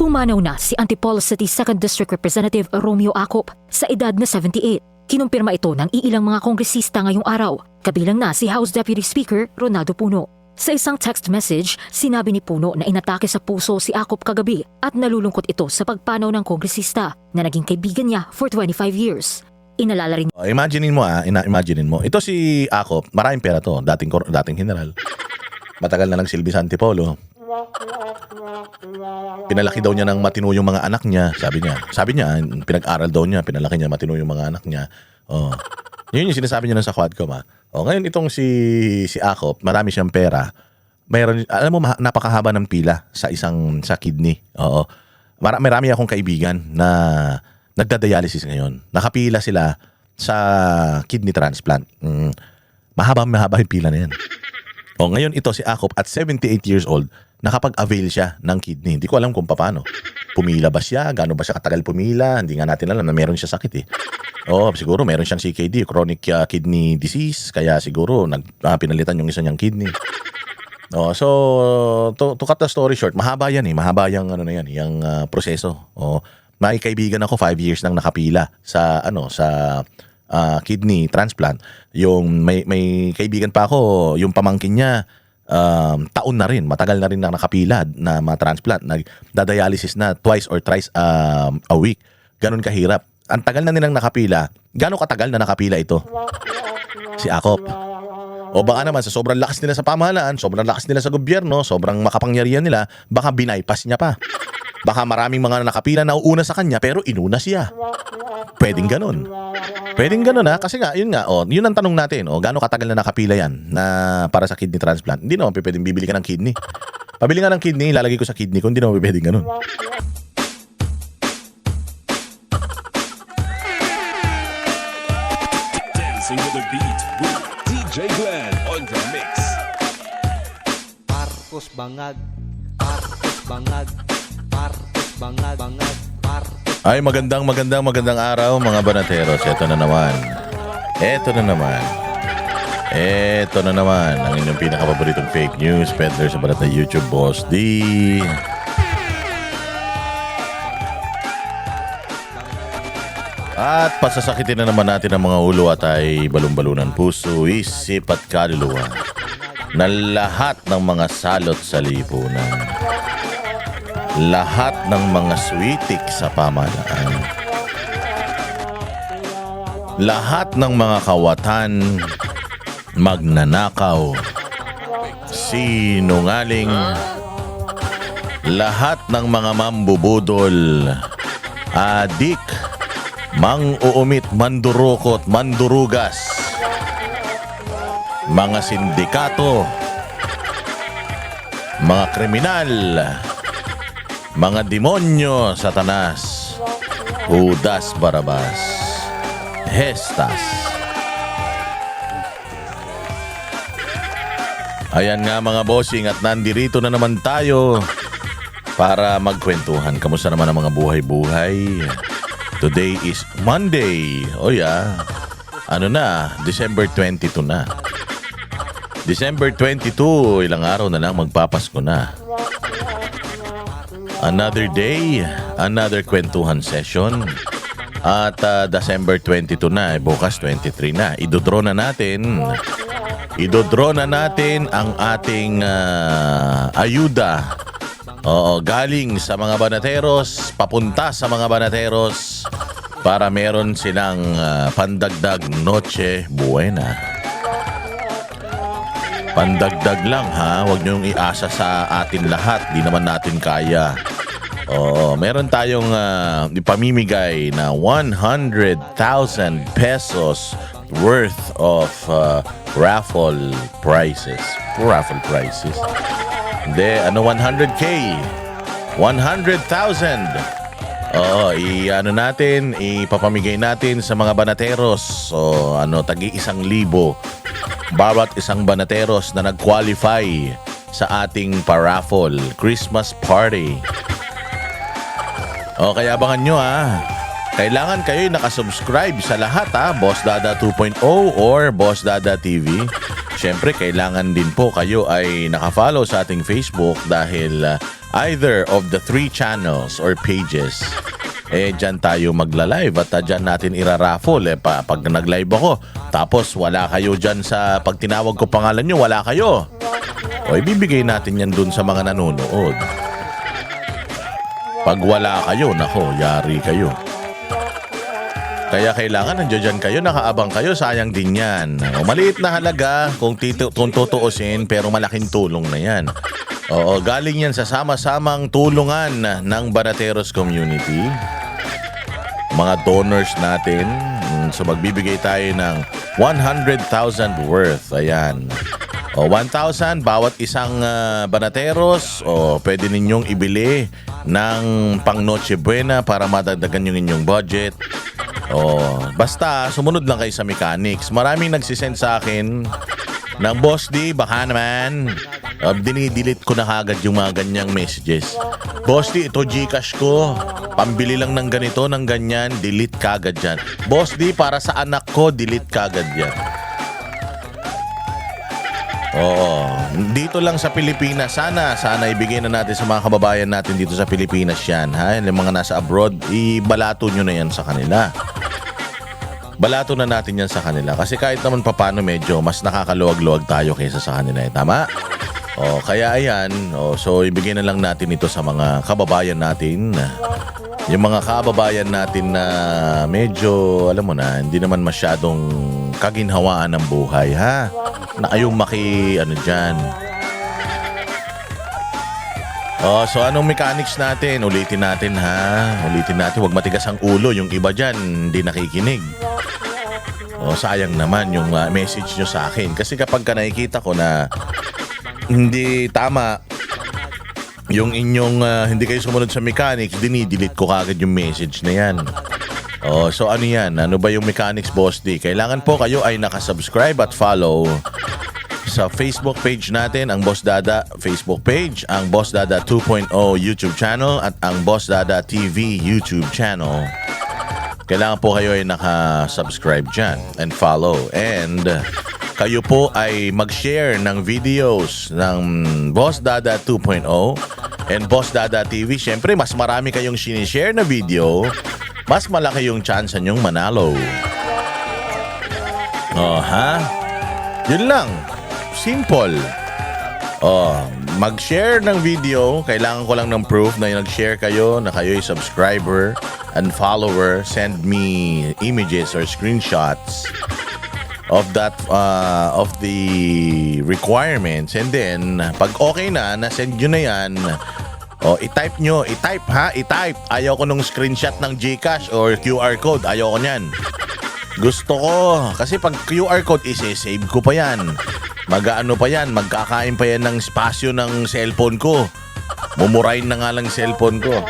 Pumanaw na si Antipolo City 2nd District Representative Romeo Acop sa edad na 78. Kinumpirma ito ng iilang mga kongresista ngayong araw, kabilang na si House Deputy Speaker Ronaldo Puno. Sa isang text message, sinabi ni Puno na inatake sa puso si Acop kagabi at nalulungkot ito sa pagpanaw ng kongresista na naging kaibigan niya for 25 years. Inalala rin Imaginein mo. Ito si Acop, maraming pera to, dating general. Matagal na nagsilbi sa Antipolo. Pinalaki daw niya ng matino yung mga anak niya, sabi niya, pinag-aral daw niya, pinalaki niya matino yung mga anak niya. Oh. Yun yung sinasabi niya sa Quadcom, ha. Oh, ngayon itong si Acop, marami siyang pera. Mayroon, alam mo, napakahaba ng pila sa kidney. Oo. Marami akong kaibigan na nagda-dialysis ngayon. Nakapila sila sa kidney transplant. Mahaba yung pila na yan. O ngayon ito si Acop at 78 years old, nakapag-avail siya ng kidney. Hindi ko alam kung paano. Pumila ba siya? Gaano ba siya katagal pumila? Hindi nga natin alam na meron siya sakit eh. O siguro meron siyang CKD, chronic kidney disease. Kaya siguro pinalitan yung isa niyang kidney. O, so to cut the story short, mahaba yan eh. Mahaba yung yung proseso. O, may kaibigan ako 5 years nang nakapila sa kidney transplant. Yung may kaibigan pa ako, yung pamangkin niya, taon na rin, matagal na rin na nakapila na ma-transplant. Nagda-dialysis na twice or thrice a week. Ganun kahirap. Ang tagal na nilang nakapila. Gano'ng katagal na nakapila ito? Si Acop. O baka naman sa sobrang lakas nila sa pamahalaan, sobrang lakas nila sa gobyerno, sobrang makapangyarihan nila, baka binaypas niya pa. Baka maraming mga nakapila na uuna sa kanya pero inuna siya. Pwedeng ganun. Pwedeng ganun ha. Kasi nga, yun ang tanong natin. Gaano katagal na nakapila yan na para sa kidney transplant? Hindi naman pwedeng bibili ka ng kidney. Pabili nga ng kidney, lalagay ko sa kidney ko. Hindi naman pwedeng ganun. Dancing with the beat with DJ Glenn on the mix. Marcos Bangag, Marcos Bangag, Marcos Bangag, Marcos. Ay, magandang araw mga banateros. Ito na naman ang inyong pinakapaboritong fake news peddler sa balat na YouTube, Boss D. At pasasakitin na naman natin ang mga ulo at ay balon-balunan puso, isip at kaluluwa na lahat ng mga salot sa lipunan. Lahat ng mga switik sa pamahalaan. Lahat ng mga kawatan, magnanakaw, sinungaling, lahat ng mga mambubudol, adik, mang-uumit, mandurukot, mandurugas, mga sindikato, mga kriminal, mga demonyo, Satanas, Judas Barabas, Hestas. Ayan nga mga bossing at nandirito na naman tayo para magkwentuhan. Kamusta naman ang mga buhay-buhay? Today is Monday. O yeah. December 22 na. December 22, ilang araw na lang magpapasko na. Another day, another kwentuhan session. At December 22 na, bukas 23 na. Idodraw na natin ang ating ayuda. Oo, galing sa mga banateros, papunta sa mga banateros para meron silang pandagdag Noche Buena. Pandagdag lang ha, huwag niyong iasa sa atin lahat, di naman natin kaya. Meron tayong ipamimigay na 100,000 pesos worth of raffle prizes. Hindi, 100K. 100,000. Ipapamigay natin sa mga banateros. Tagi 1,000. Bawat isang banateros na nag-qualify sa ating paraffle Christmas party. Kaya abangan nyo ha. Kailangan kayo nakasubscribe sa lahat ha. Boss Dada 2.0 or Boss Dada TV. Siyempre, kailangan din po kayo ay nakafollow sa ating Facebook dahil either of the 3 channels or pages, dyan tayo magla-live at dyan natin iraraffle. Pag nag-live ako, tapos wala kayo dyan sa, pag tinawag ko pangalan nyo, wala kayo. O ibibigay natin yan dun sa mga nanonood. Pag wala kayo, nako, yari kayo. Kaya kailangan nandiyan kayo, nakaabang kayo, sayang din yan. O, maliit na halaga kung tutuusin, pero malaking tulong na yan. Oo, galing yan sa sama-samang tulungan ng Banateros community. Mga donors natin. So magbibigay tayo ng 100,000 worth. Ayan. O 1,000 bawat isang Banateros. O pwede ninyong ibili ng pang Noche Buena para madagdagan yung inyong budget. Basta sumunod lang kayo sa mechanics. Maraming nagsisend sa akin ng Boss D, baka naman dinidelete ko na kagad yung mga ganyang messages. Boss D, ito Gcash ko, pambili lang ng ganito, ng ganyan, delete kagad yan. Boss D, para sa anak ko, delete kagad yan. Oo, dito lang sa Pilipinas, sana ibigay na natin sa mga kababayan natin dito sa Pilipinas yan, ha? Yung mga nasa abroad, ibalato nyo na yan sa kanila. Balato na natin yan sa kanila kasi kahit naman papano medyo mas nakakaluwag-luwag tayo kaysa sa kanila, tama? Kaya ayan, so ibigay na lang natin ito sa mga kababayan natin. Yung mga kababayan natin na medyo, alam mo na, hindi naman masyadong kaginhawaan ng buhay, ha? Na kayong dyan. So anong mechanics natin? Ulitin natin, ha? Ulitin natin, huwag matigas ang ulo. Yung iba dyan, hindi nakikinig. Sayang naman yung message nyo sa akin. Kasi kapag nakikita ko na hindi tama yung inyong hindi kayo sumunod sa mechanics, dinidelete ko kagad yung message na yan. So ano yan? Ano ba yung mechanics, Boss D? Kailangan po kayo ay nakasubscribe at follow sa Facebook page natin, ang Boss Dada Facebook page, ang Boss Dada 2.0 YouTube channel at ang Boss Dada TV YouTube channel. Kailangan po kayo ay nakasubscribe dyan and follow. And kayo po ay mag-share ng videos ng Boss Dada 2.0 and Boss Dada TV. Siyempre, mas marami kayong sinishare na video, mas malaki yung chance nyong manalo. Yun lang. Simple. Mag-share ng video. Kailangan ko lang ng proof na nag-share kayo, na kayo ay subscriber and follower. Send me images or screenshots of that of the requirements, and then pag okay na, na-send nyo na yan. I-type nyo. I-type. Ayaw ko nung screenshot ng Gcash or QR code. Ayaw ko nyan. Gusto ko. Kasi pag QR code, isi-save ko pa yan. Mag-ano pa yan, magkakain pa yan ng spasyo ng cellphone ko. Mumurahin na nga lang cellphone ko.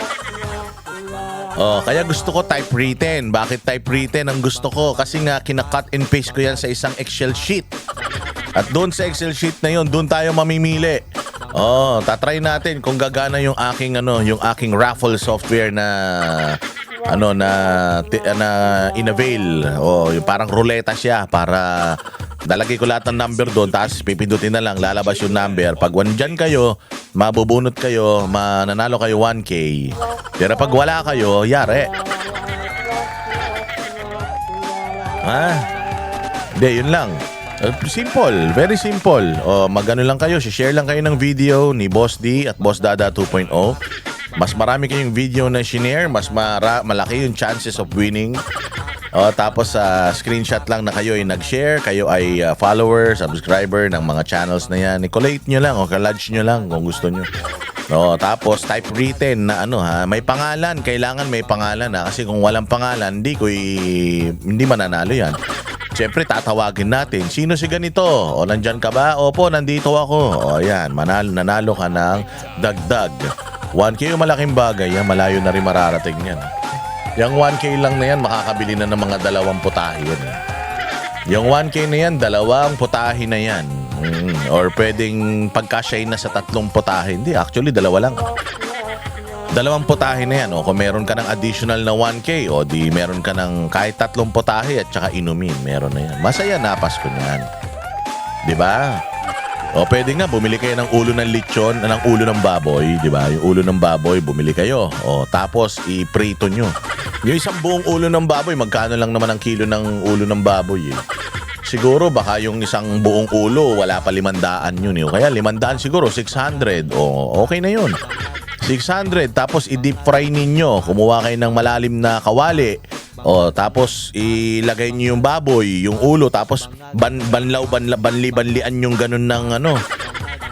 Kaya gusto ko typewritten. Bakit typewritten ang gusto ko? Kasi nga kina-cut and paste ko yan sa isang Excel sheet. At doon sa Excel sheet na yun, doon tayo mamimili. Tatry natin kung gagana yung aking raffle software na in-avail. Yung parang ruleta siya para dalagay ko lahat ng number doon, tapos pipindutin na lang, lalabas yung number. Pag wandyan kayo, mabubunot kayo, mananalo kayo 1K. Pero pag wala kayo, yari. Hindi, yun lang. Simple, very simple. Magano lang kayo, share lang kayo ng video ni Boss D at Boss Dada 2.0. Mas marami kayong video na share, mas malaki yung chances of winning. Tapos screenshot lang na kayo ay nag-share, kayo ay follower, subscriber ng mga channels na yan. I-collate nyo lang o kalodge nyo lang kung gusto nyo. Tapos typewritten na may pangalan. Kailangan may pangalan kasi kung walang pangalan, hindi mananalo yan. Siyempre tatawagin natin, sino si ganito? Nandyan ka ba? Opo, nandito ako. Yan, nanalo ka ng dagdag 1K. Yung malaking bagay yan, malayo na rin mararating yan. Yung 1K lang na yan, makakabili na ng mga 2 putahe yan. Yung 1K na yan, 2 putahe na yan. Or pwedeng pagkasyahin na sa 3 putahe. Hindi, actually 2 lang. 2 putahe na yan. Kung meron ka ng additional na 1K, di meron ka ng kahit 3 putahe at saka inumin. Meron na yan. Masaya na Pasko niyan. Diba? O pwede nga, bumili kayo ng ulo ng lechon, ng ulo ng baboy, di ba? Yung ulo ng baboy, bumili kayo. O tapos, iprito nyo. Yung isang buong ulo ng baboy, magkano lang naman ang kilo ng ulo ng baboy eh. Siguro baka yung isang buong ulo, wala pa 500 yun eh. O kaya 500 siguro, 600. O okay na yun. 600, tapos i-deep fry ninyo. Kumuha kayo ng malalim na kawali. O tapos ilagay niyo yung baboy, yung ulo, tapos banlian yung ganun ng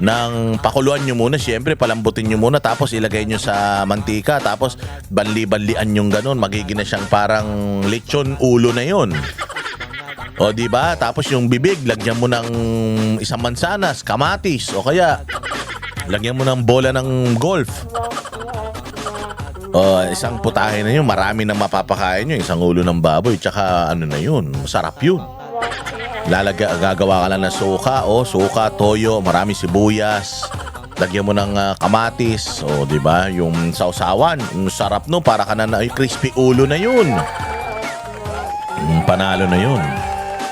ng pakuluan nyo muna, syempre palambutin nyo muna, tapos ilagay nyo sa mantika, tapos banlian yung ganun, magiging na siyang parang lechon ulo na yun. O di ba? Tapos yung bibig, lagyan mo ng isang mansanas, kamatis, o kaya lagyan mo ng bola ng golf. Isang putahe na yun, marami nang mapapakain nyo, isang ulo ng baboy, tsaka ano na yun, masarap yun. Gagawa ka lang ng suka, toyo, marami sibuyas, lagyan mo ng kamatis, o di ba, yung sausawan, sarap no, para ka na crispy ulo na yun. Panalo na yun,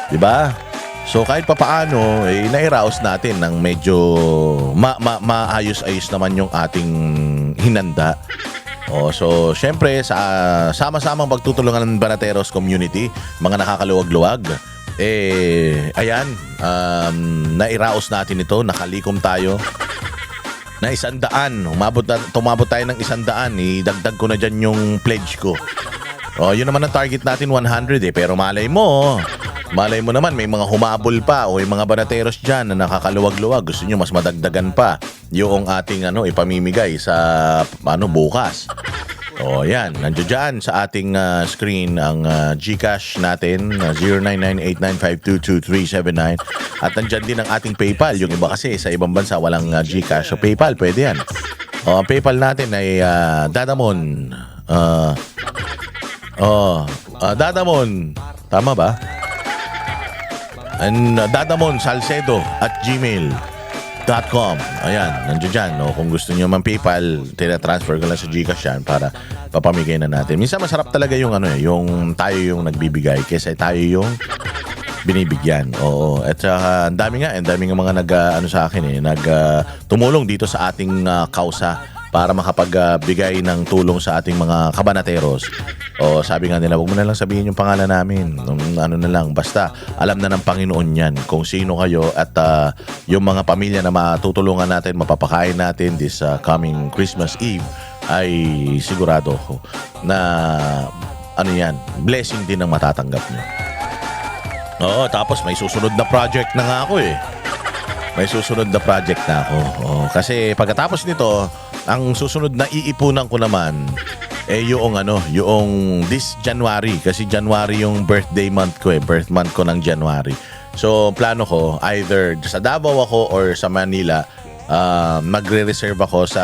di ba? So kahit papaano, nairaos natin ng medyo maayos-ayos naman yung ating hinanda. So syempre sa sama-samang pagtutulungan ng Banateros community, mga nakakaluwag-luwag, ayan, nairaos natin ito, nakalikom tayo na 100. Tumabot tayo ng 100. Idagdag ko na dyan yung pledge ko. Yun naman ang target natin, 100 pero malay mo naman may mga humabol pa o yung mga Banateros dyan na nakakaluwag-luwag, gusto nyo mas madagdagan pa yung ating ipamimigay sa bukas. Yan, nandiyo dyan sa ating screen ang GCash natin, 099895222379, at nandiyan din ang ating PayPal. Yung iba kasi sa ibang bansa walang GCash, so PayPal pwede yan. Ang PayPal natin ay Dadamon. Dadamon, tama ba? And Dadamon Salcedo at gmail.com. Ayan, nandiyo dyan. Kung gusto nyo man PayPal, tira-transfer ko lang sa GCash yan para papamigay na natin. Minsan masarap talaga yung yung tayo yung nagbibigay kaysa tayo yung binibigyan. Oo. At ang dami nga mga sa akin tumulong dito sa ating kausa para makapagbigay ng tulong sa ating mga kabanateros. Sabi nga nila, wag mo na lang sabihin yung pangalan namin. Na lang, basta alam na ng Panginoon yan kung sino kayo, at yung mga pamilya na matutulungan natin, mapapakain natin this coming Christmas Eve, ay sigurado ko na blessing din ang matatanggap nyo. Tapos may susunod na project na nga ako kasi pagkatapos nito, ang susunod na iipunan ko naman yung this January, kasi January yung birthday month ko birth month ko ng January. So plano ko either sa Davao ako or sa Manila, magre-reserve ako sa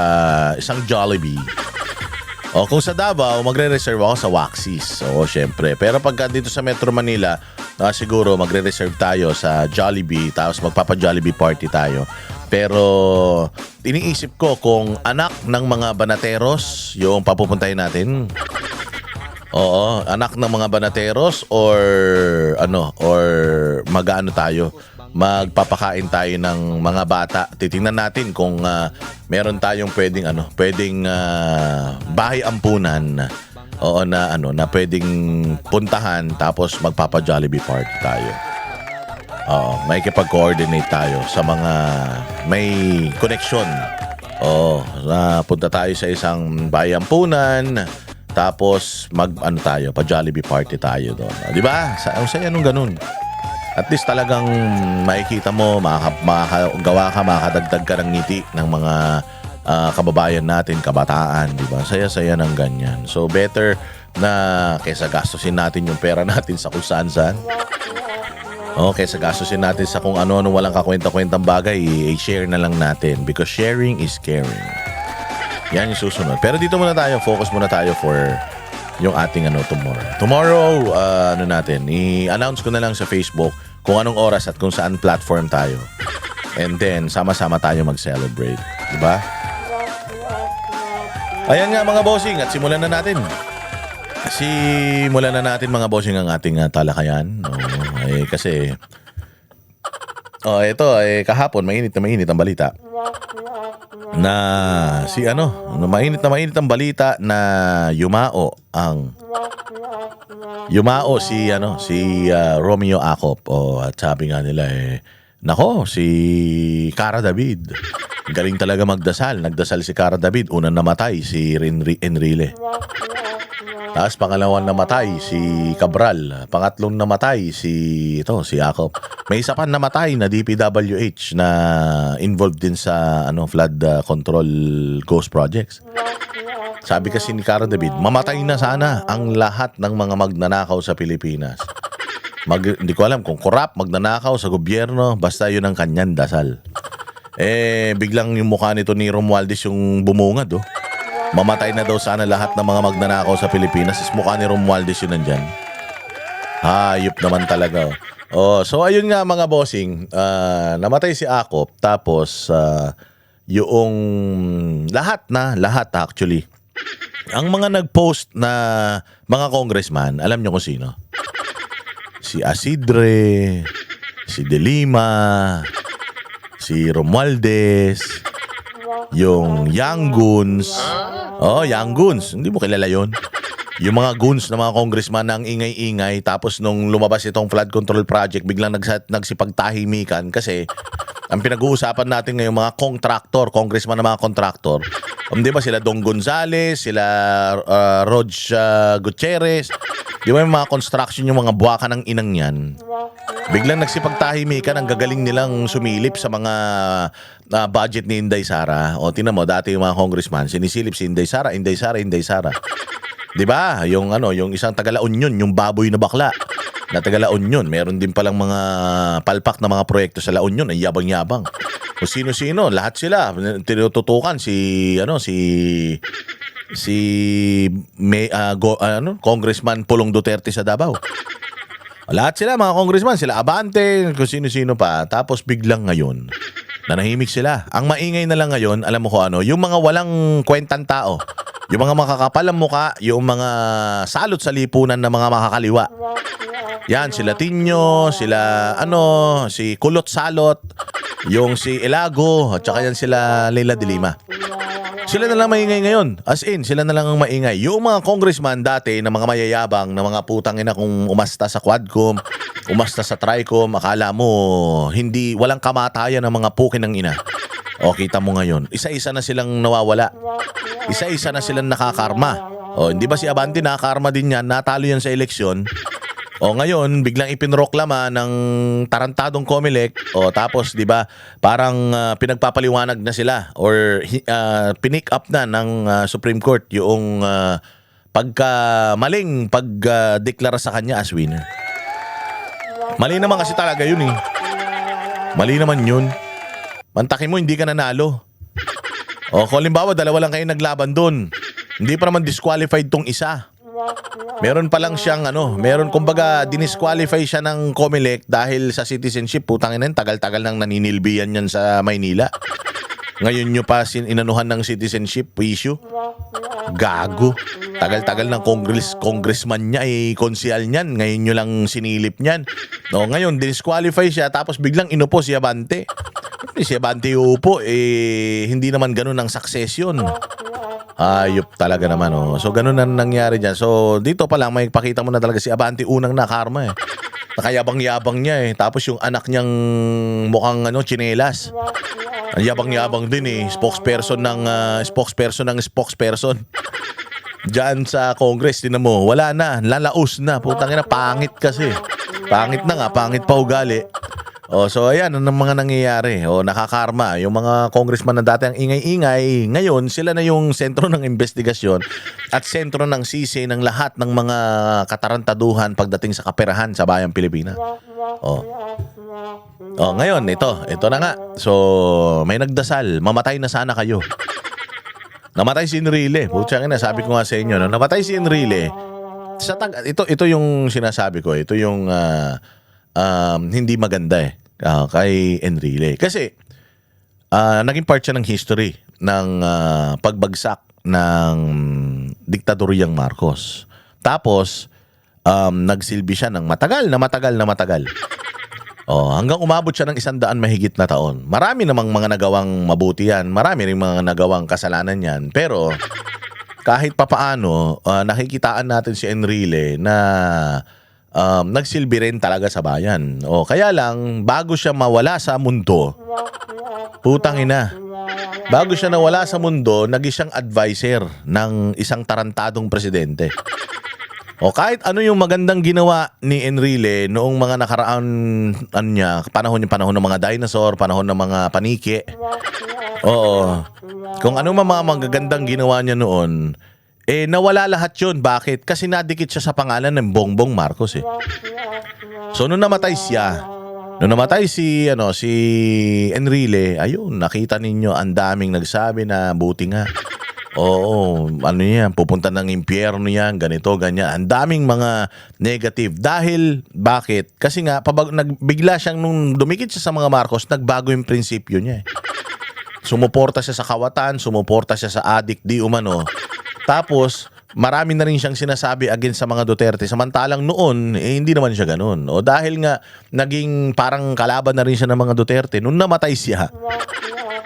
isang Jollibee. Kung sa Davao, magre-reserve ako sa Waxis. Syempre. Pero pagka dito sa Metro Manila, siguro magre-reserve tayo sa Jollibee, tapos magpapa-Jollibee party tayo. Pero iniisip ko kung anak ng mga Banateros yung papupuntahin natin. Anak ng mga Banateros or tayo, magpapakain tayo ng mga bata. Titingnan natin kung meron tayong pwedeng bahay ampunan na pwedeng puntahan, tapos magpapa-Jollibee party tayo. May kipag-coordinate tayo sa mga may connection. Punta tayo sa isang bahay ampunan, tapos pa-Jollibee party tayo doon. Di ba? Saya nung ganun. At least talagang makikita mo, makakagawa ka, makakadagdag ka ng ngiti ng mga kababayan natin, kabataan, di ba? Saya-saya ng ganyan. So better na kaysa gastusin natin yung pera natin sa kung saan-saan. Kaysa gastusin natin sa kung ano-ano walang kakwenta-kwentang bagay, i-share na lang natin, because sharing is caring. Yan yung susunod. Pero dito muna tayo, focus muna tayo for yung ating tomorrow. Tomorrow, i-announce ko na lang sa Facebook kung anong oras at kung saan platform tayo. And then, sama-sama tayo mag-celebrate. Diba? Ayan nga mga bossing, at simulan na natin. Simulan na natin mga bossing ang ating talakayan. Kasi ito, kahapon, mainit ang balita. Na mainit ang balita na yumao si Romeo Acop. At sabi nga nila nako, si Cara David. Galing talaga magdasal. Nagdasal si Cara David. Unang namatay si Enrile. Tapos pangalawang namatay si Cabral. Pangatlong namatay si Acop. May isa pa namatay na DPWH na involved din sa flood control ghost projects. Sabi kasi ni Cara David, mamatay na sana ang lahat ng mga magnanakaw sa Pilipinas. Hindi ko alam kung corrupt, magnanakaw sa gobyerno, basta yun ang kanyang dasal. Biglang yung mukha nito ni Romualdez yung bumungad, Mamatay na daw sana lahat ng mga magnanakaw sa Pilipinas. Is mukha ni Romualdez yun nandyan. Hayop naman talaga. So ayun nga mga bossing, namatay si Acop, tapos yung lahat actually. Ang mga nag-post na mga congressman, alam nyo kung sino? Si Asidre, si De Lima, si Romualdez, yung Young Goons. Young Goons. Hindi mo kilala yun? Yung mga goons na mga congressman na ang ingay-ingay, tapos nung lumabas itong flood control project, biglang nagsipagtahimikan kasi ang pinag-uusapan natin ngayon mga congressman na mga contractor. Di ba sila Dong Gonzales, sila Rog Gutierrez, di ba yung mga construction, yung mga buwaka ng inang yan. Biglang nagsipagtahimikan, ang gagaling nilang sumilip sa mga budget ni Inday Sara. Tingnan mo, dati yung mga congressman, sinisilip si Inday Sara. Di ba? Yung isang taga-La Union, yung baboy na bakla na taga-La Union. Meron din palang mga palpak na mga proyekto sa La Union, ay yabang-yabang. Kung sino-sino, lahat sila tinututukan Congressman Pulong Duterte sa Davao. Lahat sila, mga congressman, sila Abante, kung sino-sino pa. Tapos biglang ngayon, nanahimik sila. Ang maingay na lang ngayon, alam mo ko yung mga walang kwentang tao. Yung mga makakapal ang muka, yung mga salot sa lipunan na mga makakaliwa. Yan, sila Tinyo, sila si Kulot Salot, yung si Elago, at saka yan sila Leila de Lima. Sila na lang maingay ngayon. As in, sila na lang ang maingay. Yung mga congressman dati na mga mayayabang, na mga putang ina kung umasta sa Quadcom, umasta sa Tricom, akala mo walang kamatayan ng mga pukin ng ina. Kita mo ngayon, isa-isa na silang nawawala. Isa-isa na silang nakakarma. Hindi ba si Abante nakakarma din yan? Natalo yan sa eleksyon. Ngayon, biglang ipinroklama ng tarantadong Comelec. Tapos, di ba, parang pinagpapaliwanag na sila or pinick up na ng Supreme Court yung maling pagdeklara sa kanya as winner. Mali naman kasi talaga yun Mali naman yun. Mantakin mo, hindi ka nanalo. Kung halimbawa, dalawa lang kayo naglaban doon. Hindi pa naman disqualified tong isa. Meron pa lang siyang kumbaga dinisqualify siya ng Comelec dahil sa citizenship. Putangin na yun, tagal-tagal nang naninilbihan yan sa Maynila. Ngayon nyo pa inanuhan ng citizenship issue. Gago. Tagal-tagal ng congressman niya, konsyal niyan. Ngayon nyo lang sinilip niyan. Ngayon, disqualify siya, tapos biglang inupo si Abante. Si Abante uupo, hindi naman ganun ang succession. Ayop talaga naman. So ganun na nangyari dyan. So dito pa lang may pakita mo na talaga si Abante unang nakarma Nakayabang-yabang niya Tapos yung anak niyang mukhang tsinelas. Ang yabang-yabang din spokesperson ng spokesperson. Diyan sa Congress, tinan mo, wala na, lalaos na. Putang ina, pangit kasi. Pangit na nga, pangit pa ugali. So ayan, ang mga nangyayari. Nakakarma. Yung mga congressman na dati ang ingay-ingay, ngayon sila na yung sentro ng investigasyon at sentro ng sisi ng lahat ng mga katarantaduhan pagdating sa kaperahan sa bayang Pilipinas. Ngayon, ito na nga. So, may nagdasal, mamatay na sana kayo. Namatay si Enrile. Putsang ina, sabi ko nga sa inyo, namatay si Enrile. Ito yung sinasabi ko. Ito yung hindi maganda kay Enrile. Kasi naging part siya ng history ng pagbagsak ng diktadoryang Marcos. Tapos nagsilbi siya ng matagal. Hanggang umabot siya ng 100 mahigit na taon. Marami namang mga nagawang mabuti yan. Marami rin mga nagawang kasalanan yan. Pero kahit papaano, nakikitaan natin si Enrile na nagsilbi rin talaga sa bayan. Kaya lang, bago siya mawala sa mundo, putang ina, bago siya nawala sa mundo, naging siyang advisor ng isang tarantadong presidente. Kahit ano yung magandang ginawa ni Enrile noong mga nakaraan panahon ng mga dinosaur, panahon ng mga paniki. Kung ano mga magagandang ginawa niya noon, nawala lahat yun. Bakit? Kasi nadikit siya sa pangalan ng Bongbong Marcos . So nung namatay siya, nung namatay si Enrile, ayun, nakita ninyo ang daming nagsabi na buti nga. Pupunta ng impyerno yan, ganito, ganyan. Ang daming mga negative. Dahil, bakit? Kasi nga, bigla siyang, nung dumikit siya sa mga Marcos, nagbago yung prinsipyo niya . Sumuporta siya sa kawatan, sumuporta siya sa adik, di umano. Tapos, marami na rin siyang sinasabi against sa mga Duterte. Samantalang noon, hindi naman siya ganun. Dahil nga, naging parang kalaban na rin siya ng mga Duterte. Nung namatay siya,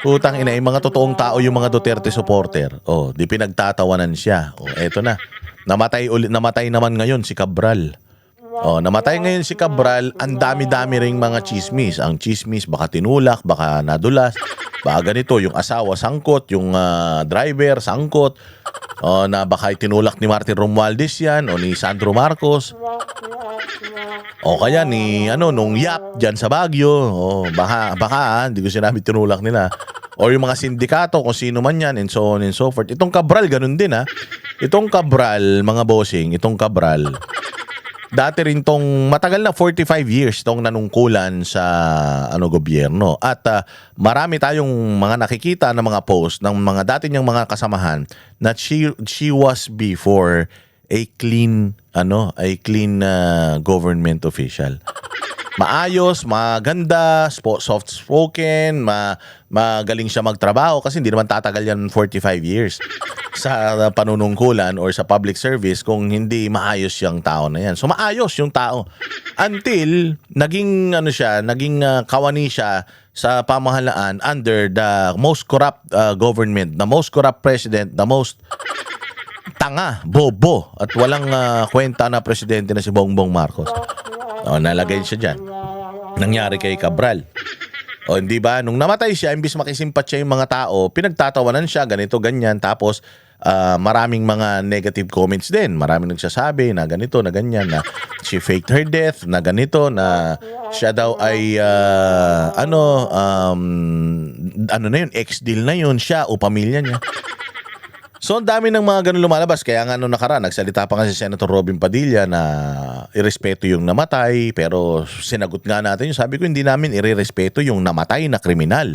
putang ina, yung mga totoong tao yung mga Duterte supporter. Di pinagtatawanan siya. Eto na. Namatay naman ngayon si Cabral. Namatay ngayon si Cabral, ang dami-dami ring mga chismis. Ang chismis baka tinulak, baka nadulas, baka ganito, yung asawa sangkot, yung driver sangkot, na baka tinulak ni Martin Romualdez yan o ni Sandro Marcos. Kaya nung Yap dyan sa Baguio, baka hindi ko sinabi tinulak nila. O yung mga sindikato, kung sino man yan, and so on and so forth. Itong Cabral, ganun din Itong Cabral, mga bossing, itong Cabral, dati rin tong matagal na 45 years tong nanungkulan sa gobyerno. At marami tayong mga nakikita na mga post ng mga dati niyang mga kasamahan na she was before a clean government official. Maayos, maganda, soft-spoken, magaling siya magtrabaho kasi hindi naman tatagal yan 45 years sa panunungkulan or sa public service kung hindi maayos yung tao na yan. So maayos yung tao until naging kawani siya sa pamahalaan under the most corrupt government, the most corrupt president, the most tanga, bobo at walang kwenta na presidente na si Bongbong Marcos. Nalagay siya dyan. Nangyari kay Cabral. Hindi ba? Nung namatay siya, imbis makisimpat siya yung mga tao, pinagtatawanan siya, ganito, ganyan. Tapos, maraming mga negative comments din. Maraming nagsasabi na ganito, na ganyan, na she faked her death, na ganito, na siya daw ay, ex-deal na yun, siya o pamilya niya. So, ang dami ng mga ganun lumalabas. Kaya nga nung nakaraan, nagsalita pa nga si Senator Robin Padilla na irespeto yung namatay. Pero sinagot nga natin yung sabi ko, hindi namin irerespeto yung namatay na kriminal.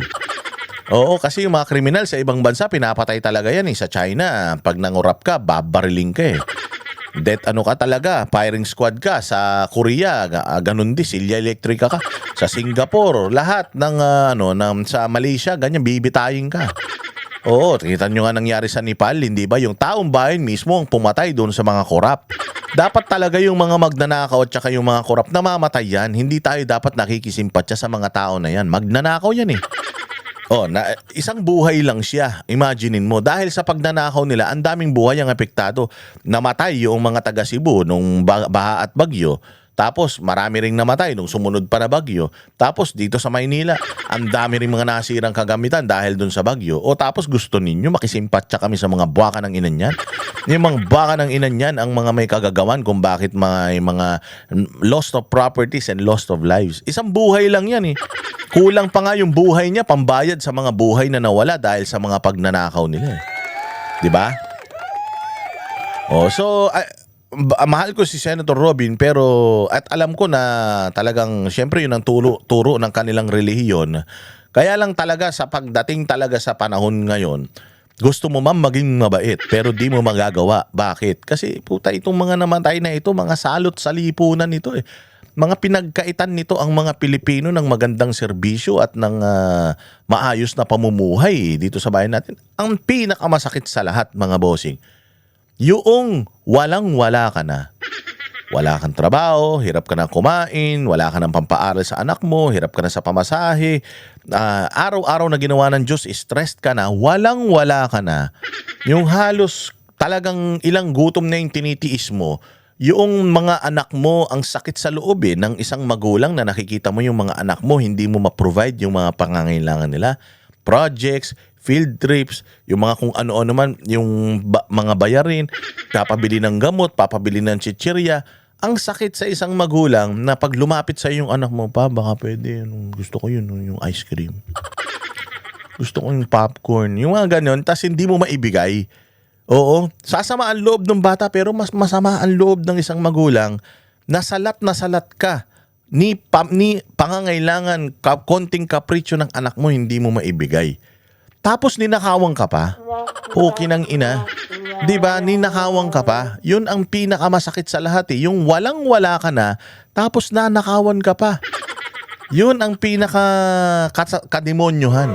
Kasi yung mga kriminal sa ibang bansa, pinapatay talaga yan . Sa China, pag nangurap ka, babariling ka . Death ka talaga, firing squad ka. Sa Korea, ganun din, silya elektrika ka. Sa Singapore, lahat ng sa Malaysia, ganyan, bibitayin ka. Kita nyo nga nangyari sa Nepal, hindi ba? Yung taong bayan mismo ang pumatay doon sa mga korap. Dapat talaga yung mga magnanakaw at saka yung mga korap na mamatay yan. Hindi tayo dapat nakikisimpatya sa mga tao na yan. Magnanakaw yan . Isang buhay lang siya. Imaginein mo. Dahil sa pagnanakaw nila, ang daming buhay ang apektado. Namatay yung mga taga Cebu nung baha at bagyo. Tapos marami ring namatay nung sumunod pa na bagyo. Tapos dito sa Maynila, ang dami ring mga nasirang kagamitan dahil dun sa bagyo. Tapos gusto ninyo makisimpatya kami sa mga buwaka ng inan yan? Yung mga buwaka ng inan yan ang mga may kagagawan kung bakit mga loss of properties and loss of lives. Isang buhay lang yan . Kulang pa nga yung buhay niya pambayad sa mga buhay na nawala dahil sa mga pagnanakaw nila . Diba? Mahal ko si Senator Robin pero at alam ko na talagang syempre yun ang turo ng kanilang relihiyon. Kaya lang talaga sa pagdating talaga sa panahon ngayon, gusto mo maging mabait pero di mo magagawa. Bakit? Kasi puta itong mga namatay na ito, mga salot sa lipunan nito . Mga pinagkaitan nito ang mga Pilipino ng magandang serbisyo at ng maayos na pamumuhay dito sa bayan natin. Ang pinakamasakit sa lahat mga bossing, yung walang-wala ka na. Wala kang trabaho, hirap ka na kumain, wala ka ng pampaaral sa anak mo, hirap ka na sa pamasahe. Araw-araw na ginawa ng Diyos, stressed ka na, walang-wala ka na. Yung halos talagang ilang gutom na yung tinitiis mo, yung mga anak mo, ang sakit sa loob ng isang magulang na nakikita mo yung mga anak mo, hindi mo ma-provide yung mga pangangailangan nila. Projects, field trips, yung mga kung ano-ano man, yung mga bayarin, papabili ng gamot, papabili ng chichirya. Ang sakit sa isang magulang na pag lumapit sa yung anak mo, pa, baka pwede, gusto ko yun, yung ice cream. Gusto ko yung popcorn, yung mga ganun, tas hindi mo maibigay. Oo, sasama ang loob ng bata pero mas masama ang loob ng isang magulang na salat ka ni pangangailangan, konting kapritsyo ng anak mo hindi mo maibigay. Tapos ninakawang ka pa. Puki ng ina. 'Di ba? Ninakawang ka pa. 'Yun ang pinakamasakit sa lahat eh. Yung walang-wala ka na tapos nanakawan ka pa. 'Yun ang kademonyohan.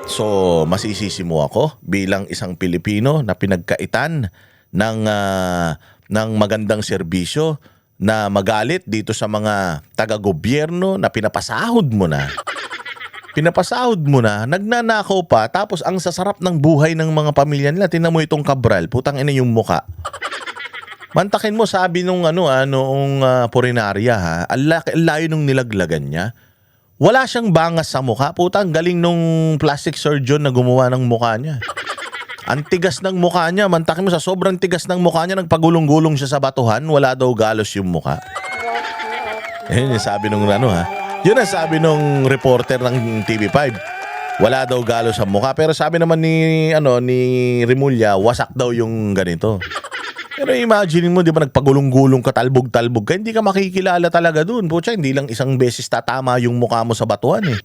So, masisisi mo ako bilang isang Pilipino na pinagkaitan ng magandang serbisyo na magalit dito sa mga taga-gobyerno na pinapasahod mo na. Pinapasahod mo na, nagnanakaw pa, tapos ang sasarap ng buhay ng mga pamilya nila. Tingnan mo itong Cabral, putang ina yung muka. Mantakin mo, sabi nung noong purinarya ha, ang layo nung nilaglagan niya. Wala siyang bangas sa mukha. Putang galing nung plastic surgeon na gumawa ng mukha niya. Ang tigas ng mukha niya. Mantakin mo sa sobrang tigas ng mukha niya, nagpagulong-gulong siya sa batuhan, wala daw galos yung mukha. Yun yung sabi nung Yun ang sabi nung reporter ng TV5. Wala daw galos sa mukha. Pero sabi naman ni Remulla, wasak daw yung ganito. Pero imagine mo, di ba nagpagulong-gulong ka, talbog-talbog ka, hindi ka makikilala talaga dun. Pucha, hindi lang isang beses tatama yung mukha mo sa batuhan eh.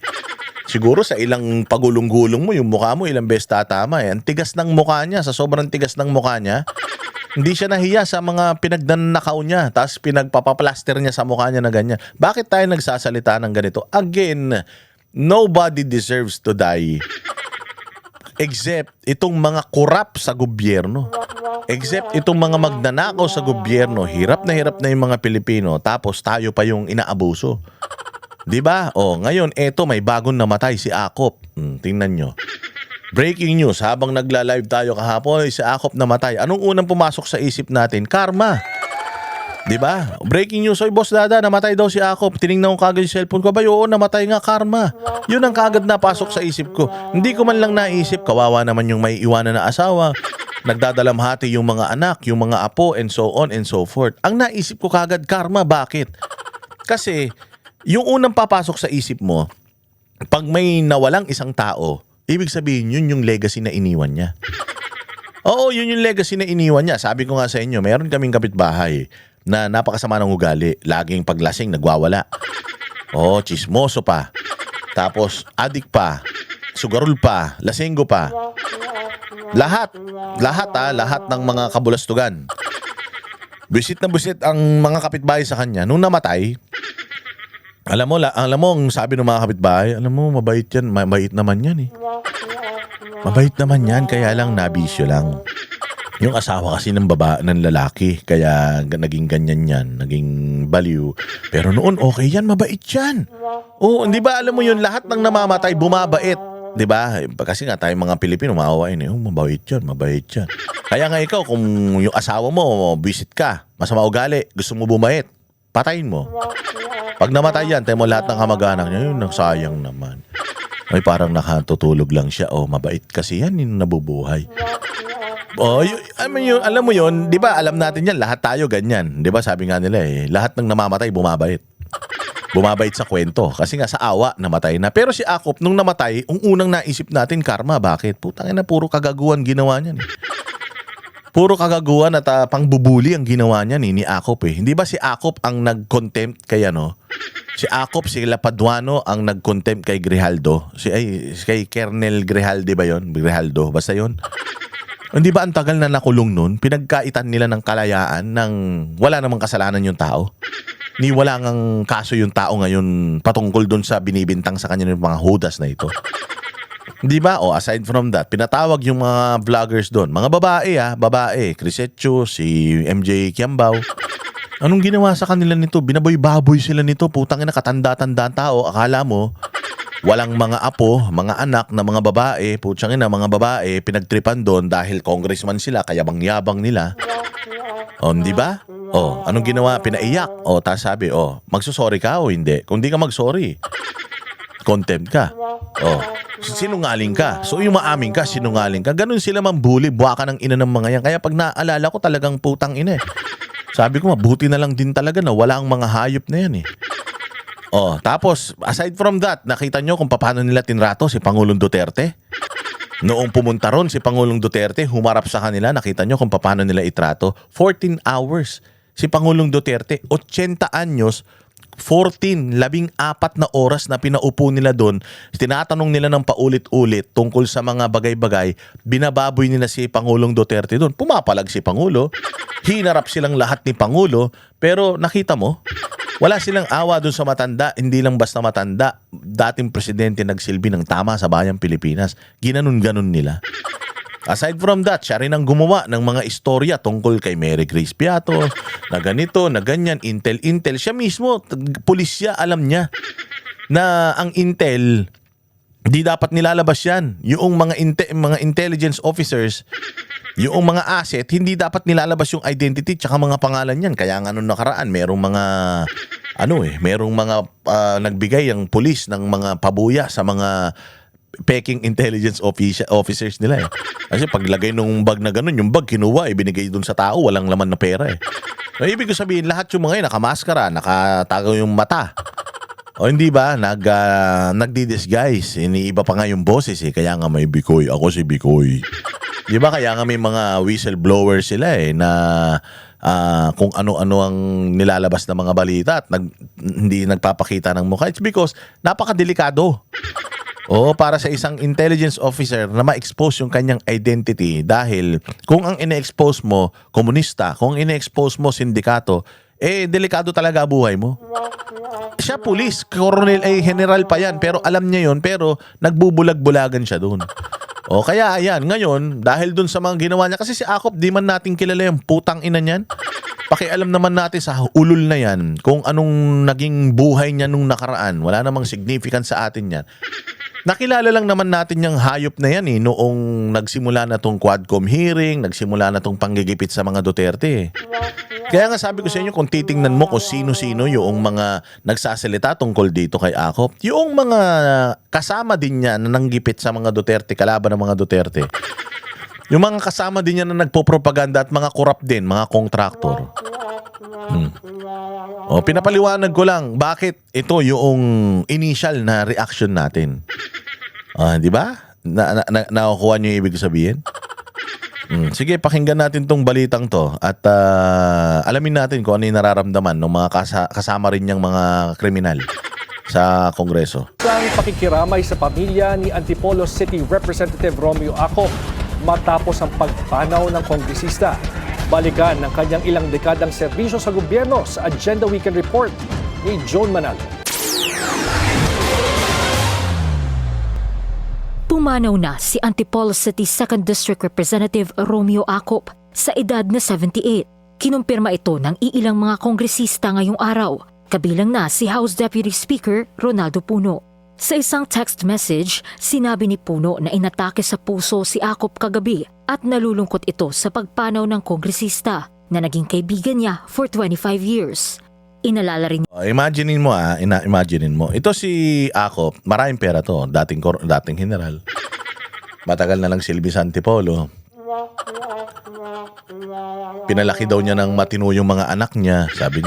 Siguro sa ilang pagulong-gulong mo, yung mukha mo ilang beses tatama eh. Ang tigas ng mukha niya, sa sobrang tigas ng mukha niya, hindi siya nahiya sa mga pinagnanakaw niya, tapos pinagpapaplaster niya sa mukha niya na ganyan. Bakit tayo nagsasalita ng ganito? Again, nobody deserves to die. Except itong mga korap sa gobyerno. Except itong mga magnanakaw sa gobyerno. Hirap na yung mga Pilipino. Tapos tayo pa yung inaabuso. Diba? Ngayon, eto may bagong namatay si Akop. Tingnan nyo. Breaking news. Habang nagla-live tayo kahapon, si Akop namatay. Anong unang pumasok sa isip natin? Karma. Diba? Breaking news. Oy, Boss Dada, namatay daw si Akop. Tinignan ko kagad yung cellphone ko. Oo, namatay nga, karma. Yun ang kagad na pasok sa isip ko. Hindi ko man lang naisip, kawawa naman yung may iwanan na asawa. Nagdadalamhati yung mga anak, yung mga apo, and so on and so forth. Ang naisip ko kagad, karma. Bakit? Kasi, yung unang papasok sa isip mo, pag may nawalang isang tao, ibig sabihin yun yung legacy na iniwan niya. Oo, yun yung legacy na iniwan niya. Sabi ko nga sa inyo, meron kaming kapitbahay na napakasama ng ugali. Laging paglasing, nagwawala. Chismoso pa. Tapos, adik pa. Sugarol pa. Lasinggo pa. Lahat ng mga kabulastugan. Busit na busit ang mga kapitbahay sa kanya. Nung namatay, alam mo ang sabi ng mga kapitbahay, alam mo, mabait yan. Mabait naman yan eh. Mabait naman yan, kaya lang nabisyo lang. Yung asawa kasi ng lalaki, kaya naging ganyan yan, naging baliw. Pero noon, okay yan, mabait yan. Hindi ba alam mo yun, lahat ng namamatay, bumabait. Di ba? Kasi nga tayo mga Pilipino, maawain mabait yan. Kaya nga ikaw, kung yung asawa mo, visit ka, masama ugali, gusto mo bumait, patayin mo. Pag namatay yan, tayo mo lahat ng kamag-anak niya, yun, sayang naman. Ay, parang nakatutulog lang siya. Mabait kasi yan, yung nabubuhay. Alam mo yun, di ba alam natin yan, lahat tayo ganyan. Di ba sabi nga nila lahat ng namamatay bumabait. Bumabait sa kwento. Kasi nga sa awa, namatay na. Pero si Akop, nung namatay, ang unang naisip natin, karma. Bakit? Putang ina, puro kagaguhan ginawa niya. Puro kagaguhan at pangbubuli ang ginawa niya ni Akop Hindi ba si Akop ang nag-contempt kay Si Akop, si Lapaduano ang nag-contempt kay Grijaldo. Kay Kernel Grijalde ba yon? Grijaldo, basta yon. Hindi ba ang tagal na nakulong nun, pinagkaitan nila ng kalayaan ng wala namang kasalanan yung tao? Ni wala ngang kaso yung tao ngayon patungkol dun sa binibintang sa kanya ng mga hudas na ito. Di ba? Aside from that, pinatawag yung mga vloggers doon. Mga babae. Crisetio, si MJ Kiambao. Anong ginawa sa kanila nito? Binaboy-baboy sila nito. Putang ina, katanda-tanda ang tao. Akala mo, walang mga apo, mga anak na mga babae, putsang ina, mga babae, pinagtripan doon dahil congressman sila, kaya yabang nila. O, di ba? O, anong ginawa? Pinaiyak. O, tapos sabi, magsusorry ka o hindi? Kung di ka magsorry, contempt ka. O, sinungaling ka. So, yung maamin ka, sinungaling ka. Ganun sila mambuli, buwa ka ng ina ng mga yan. Kaya pag naalala ko, talagang putang ina eh. Sabi ko, mabuti na lang din talaga na wala ang mga hayop na yan eh. Tapos, aside from that, nakita nyo kung paano nila tinrato si Pangulong Duterte? Noong pumunta ron si Pangulong Duterte, humarap sa kanila, nakita nyo kung paano nila itrato? 14 hours. Si Pangulong Duterte, 80 anyos, 14 na oras na pinaupo nila doon. Tinatanong nila ng paulit-ulit tungkol sa mga bagay-bagay. Binababoy nila si Pangulong Duterte doon. Pumapalag si Pangulo. Hinarap silang lahat ni Pangulo. Pero nakita mo, wala silang awa doon sa matanda. Hindi lang basta matanda. Dating presidente nagsilbi ng tama sa bayang Pilipinas. Ginanon-ganon nila. Aside from that, siya rin ang gumawa ng mga istorya tungkol kay Mary Grace Piato, na ganito, na ganyan, intel. Siya mismo, pulis siya, alam niya na ang intel, di dapat nilalabas yan. Yung mga intelligence officers, yung mga asset, hindi dapat nilalabas yung identity tsaka mga pangalan yan. Kaya nga nung nakaraan, merong mga nagbigay ang pulis ng mga pabuya sa mga peking intelligence officers nila eh. Kasi paglagay nung bag na ganun, yung bag kinuha, ibinigay dun sa tao, walang laman na pera eh. So, ibig ko sabihin, lahat yung mga yun, nakamaskara, nakatago yung mata. O hindi ba, nagdi-disguise. Iniiba pa nga yung boses eh. Kaya nga may Bikoy, ako si Bikoy. Di ba, kaya nga may mga whistleblowers sila eh, na kung ano-ano ang nilalabas na mga balita at hindi nagpapakita ng mukha. It's because napakadelikado. Para sa isang intelligence officer na ma-expose yung kanyang identity dahil kung ang ine-expose mo, komunista, kung ine-expose mo, sindikato, delikado talaga buhay mo. Siya pulis, colonel, general pa yan, pero alam niya yon, pero nagbubulag-bulagan siya doon. Kaya ayan, ngayon, dahil dun sa mga ginawa niya, kasi si Akop, di man natin kilala yung putang ina niyan. Pakialam naman natin sa ulol na yan, kung anong naging buhay niya nung nakaraan. Wala namang significance sa atin yan. Nakilala lang naman natin yung hayop na yan noong nagsimula na tong Quadcom hearing, nagsimula na tong panggigipit sa mga Duterte. Kaya nga sabi ko sa inyo, kung titingnan mo kung sino-sino yung mga nagsasalita tungkol dito kay Akop, yung mga kasama din niya na nanggipit sa mga Duterte, kalaban ng mga Duterte. Yung mga kasama din niya na nagpo-propaganda at mga korap din, mga kontraktor. Pinapaliwanag ko lang bakit ito yung initial na reaction natin. Di ba? Nakukuha niyo yung ibig sabihin? Sige, pakinggan natin tong balitang to at alamin natin kung ano yung nararamdaman ng mga kasama rin niyang mga kriminal sa Kongreso. Ang pakikiramay sa pamilya ni Antipolo City Representative Romeo Acop matapos ang pagpanaw ng kongresista. Balikan ng kanyang ilang dekadang serbisyo sa gobyerno sa Agenda Weekend Report ni John Manalo. Pumanaw na si Antipolo City 2nd District Representative Romeo Acop sa edad na 78. Kinumpirma ito ng iilang mga kongresista ngayong araw, kabilang na si House Deputy Speaker Ronaldo Puno. Sa isang text message, sinabi ni Puno na inatake sa puso si Acop kagabi at nalulungkot ito sa pagpanaw ng kongresista na naging kaibigan niya for 25 years. Inalala rin Imaginein mo. Ito si Acop, maraming pera to, dating general. Matagal na lang silbi sa Antipolo. Pinalaki daw niya ng matino yung mga anak niya, sabi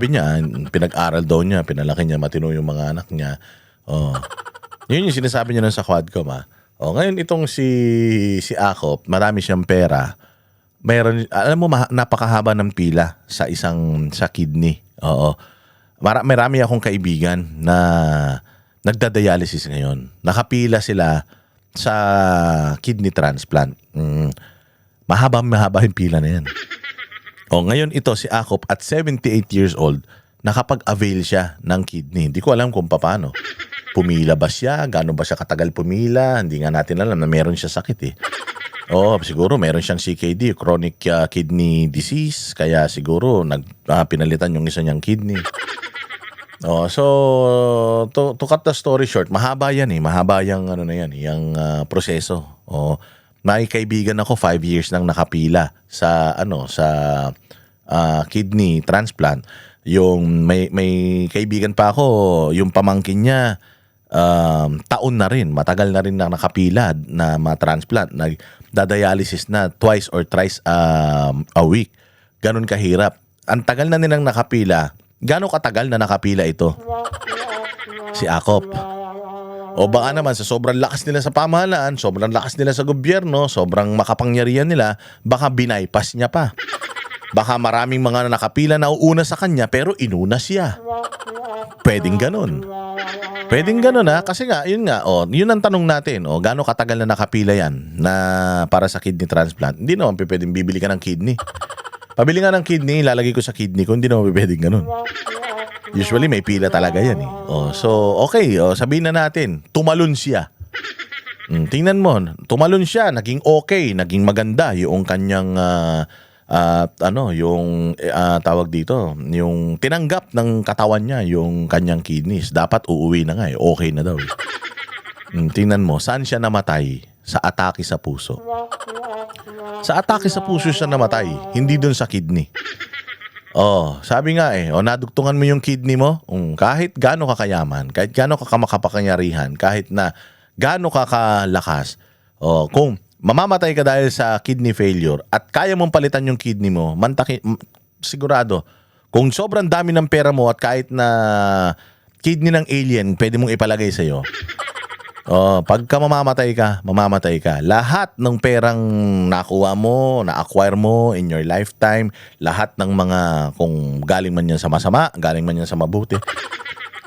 niya, pinag-aral daw niya, pinalaki niya matino yung mga anak niya. Yun yung sinasabi niya sa Quadcom. Ngayon itong si Acop, marami siyang pera. Mayroon, alam mo, napakahaba ng pila sa kidney. Marami akong kaibigan na nagda-dialysis ngayon. Nakapila sila sa kidney transplant. Mahaba yung pila na yan. Ngayon ito si Acop at 78 years old, nakapag-avail siya ng kidney. Hindi ko alam kung paano. Pumila ba siya? Gaano ba siya katagal pumila? Hindi nga natin alam na meron siya sakit eh. Oh, siguro meron siyang CKD, chronic kidney disease, kaya siguro pinalitan yung isa niyang kidney. Oh, so to cut the story short, mahaba yan mahaba yung ano na yan, yung proseso. Oh, may kaibigan ako 5 years nang nakapila sa kidney transplant. Yung may kaibigan pa ako, yung pamangkin niya taon na rin, matagal na rin na nakapila na ma-transplant. Nagda-dialysis na twice or thrice a week. Ganun kahirap. Ang tagal na nilang nakapila. Gaano katagal na nakapila ito? Si Akop. O baka naman sa sobrang lakas nila sa pamahalaan, sobrang lakas nila sa gobyerno, sobrang makapangyarihan nila, baka binaypas niya pa. Baka maraming mga nakapila na uuna sa kanya pero inuna siya. Pwedeng ganun. Pwedeng ganun kasi nga, yun ang tanong natin. Gaano katagal na nakapila yan na para sa kidney transplant? Hindi naman pwedeng bibili ka ng kidney. Pabili nga ng kidney, lalagay ko sa kidney ko, hindi naman pwedeng ganun. Usually may pila talaga yan so okay, sabihin na natin, tumalon siya. Tingnan mo, tumalon siya, naging okay, naging maganda yung kanyang tawag dito, yung tinanggap ng katawan niya yung kanyang kidneys. Dapat uuwi na nga okay na daw. Tingnan mo, saan siya namatay? Sa atake sa puso. Sa atake sa puso siya namatay, hindi dun sa kidney. Sabi nga nadugtungan mo yung kidney mo, kahit gaano ka kayaman, kahit gaano ka makapangyarihan, kahit na gaano ka kalakas, kung mamamatay ka dahil sa kidney failure at kaya mong palitan yung kidney mo, sigurado, kung sobrang dami ng pera mo at kahit na kidney ng alien pwede mong ipalagay sa'yo, pagka mamamatay ka. Lahat ng perang nakuha mo, na-acquire mo in your lifetime, lahat ng mga, kung galing man yan sa masama, galing man yan sa mabuti,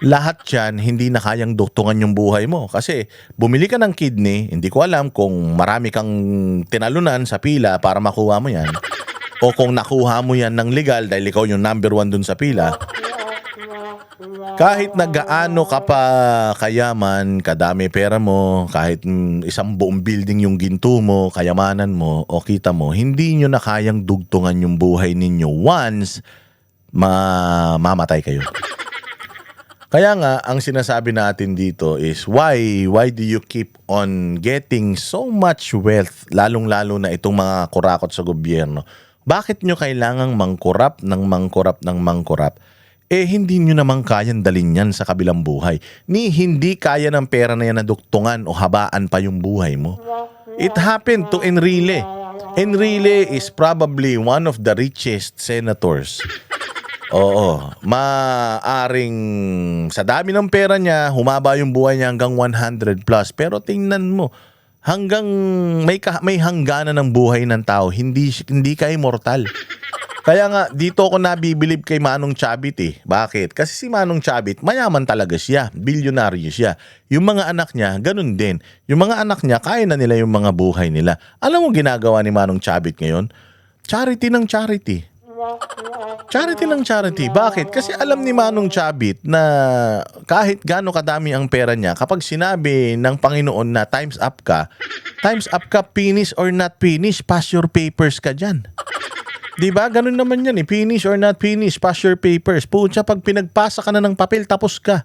lahat yan hindi na kayang duktungan yung buhay mo. Kasi bumili ka ng kidney, hindi ko alam kung marami kang tinalunan sa pila para makuha mo yan, o kung nakuha mo yan ng legal dahil ikaw yung number 1 dun sa pila. Kahit na gaano ka pa kayaman, kadami pera mo, kahit isang buong building yung ginto mo, kayamanan mo, o kita mo, hindi nyo na kayang dugtungan yung buhay ninyo once mamatay kayo. Kaya nga, ang sinasabi natin dito is why do you keep on getting so much wealth, lalong-lalo na itong mga kurakot sa gobyerno? Bakit nyo kailangang mangkurap ng mangkurap? Hindi nyo naman kayang dalhin yan sa kabilang buhay. Hindi kaya ng pera na yan na duktungan o habaan pa yung buhay mo. It happened to Enrile. Enrile is probably one of the richest senators. Maaring sa dami ng pera niya, humaba yung buhay niya hanggang 100 plus. Pero tingnan mo, hanggang may hangganan ng buhay ng tao, hindi ka immortal. Kaya nga, dito ako nabibilib kay Manong Chavit Bakit? Kasi si Manong Chavit, mayaman talaga siya. Bilyonaryo siya. Yung mga anak niya, ganun din. Yung mga anak niya, kaya na nila yung mga buhay nila. Alam mo ginagawa ni Manong Chavit ngayon? Charity ng charity. Charity ng charity. Bakit? Kasi alam ni Manong Chavit na kahit gaano kadami ang pera niya, kapag sinabi ng Panginoon na times up ka, finish or not finish, pass your papers ka dyan. Diba? Ganun naman yan finish or not finish, pass your papers. Pucha, pag pinagpasa ka na ng papel, tapos ka.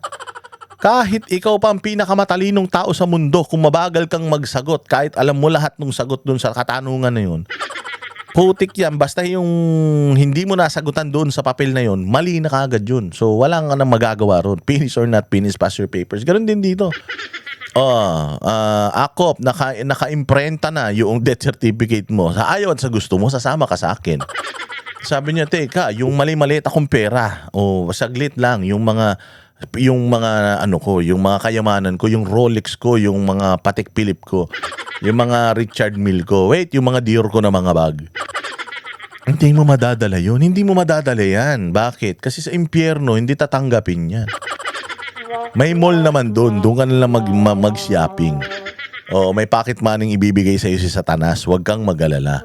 Kahit ikaw pa ang pinakamatalinong tao sa mundo, kung mabagal kang magsagot, kahit alam mo lahat ng sagot dun sa katanungan na yun, putik yan. Basta yung hindi mo nasagutan doon sa papel na yun, mali na kagad yun. So, wala ka nang magagawa ron. Finish or not finish, pass your papers. Ganun din dito. Akop, naka-imprenta na yung death certificate mo. Sa ayaw at sa gusto mo, sasama ka sa akin. Sabi niya, teka, yung mali-maliit akong pera, saglit lang, yung mga kayamanan ko, yung Rolex ko, yung mga Patek Philippe ko, yung mga Richard Mille ko, yung mga Dior ko na mga bag. Hindi mo madadala yun. Hindi mo madadala yan. Bakit? Kasi sa impyerno, hindi tatanggapin yan. May mall naman doon ka na lang mag-shopping. May pocket money ibibigay sa iyo si Satanas. Huwag kang mag-alala.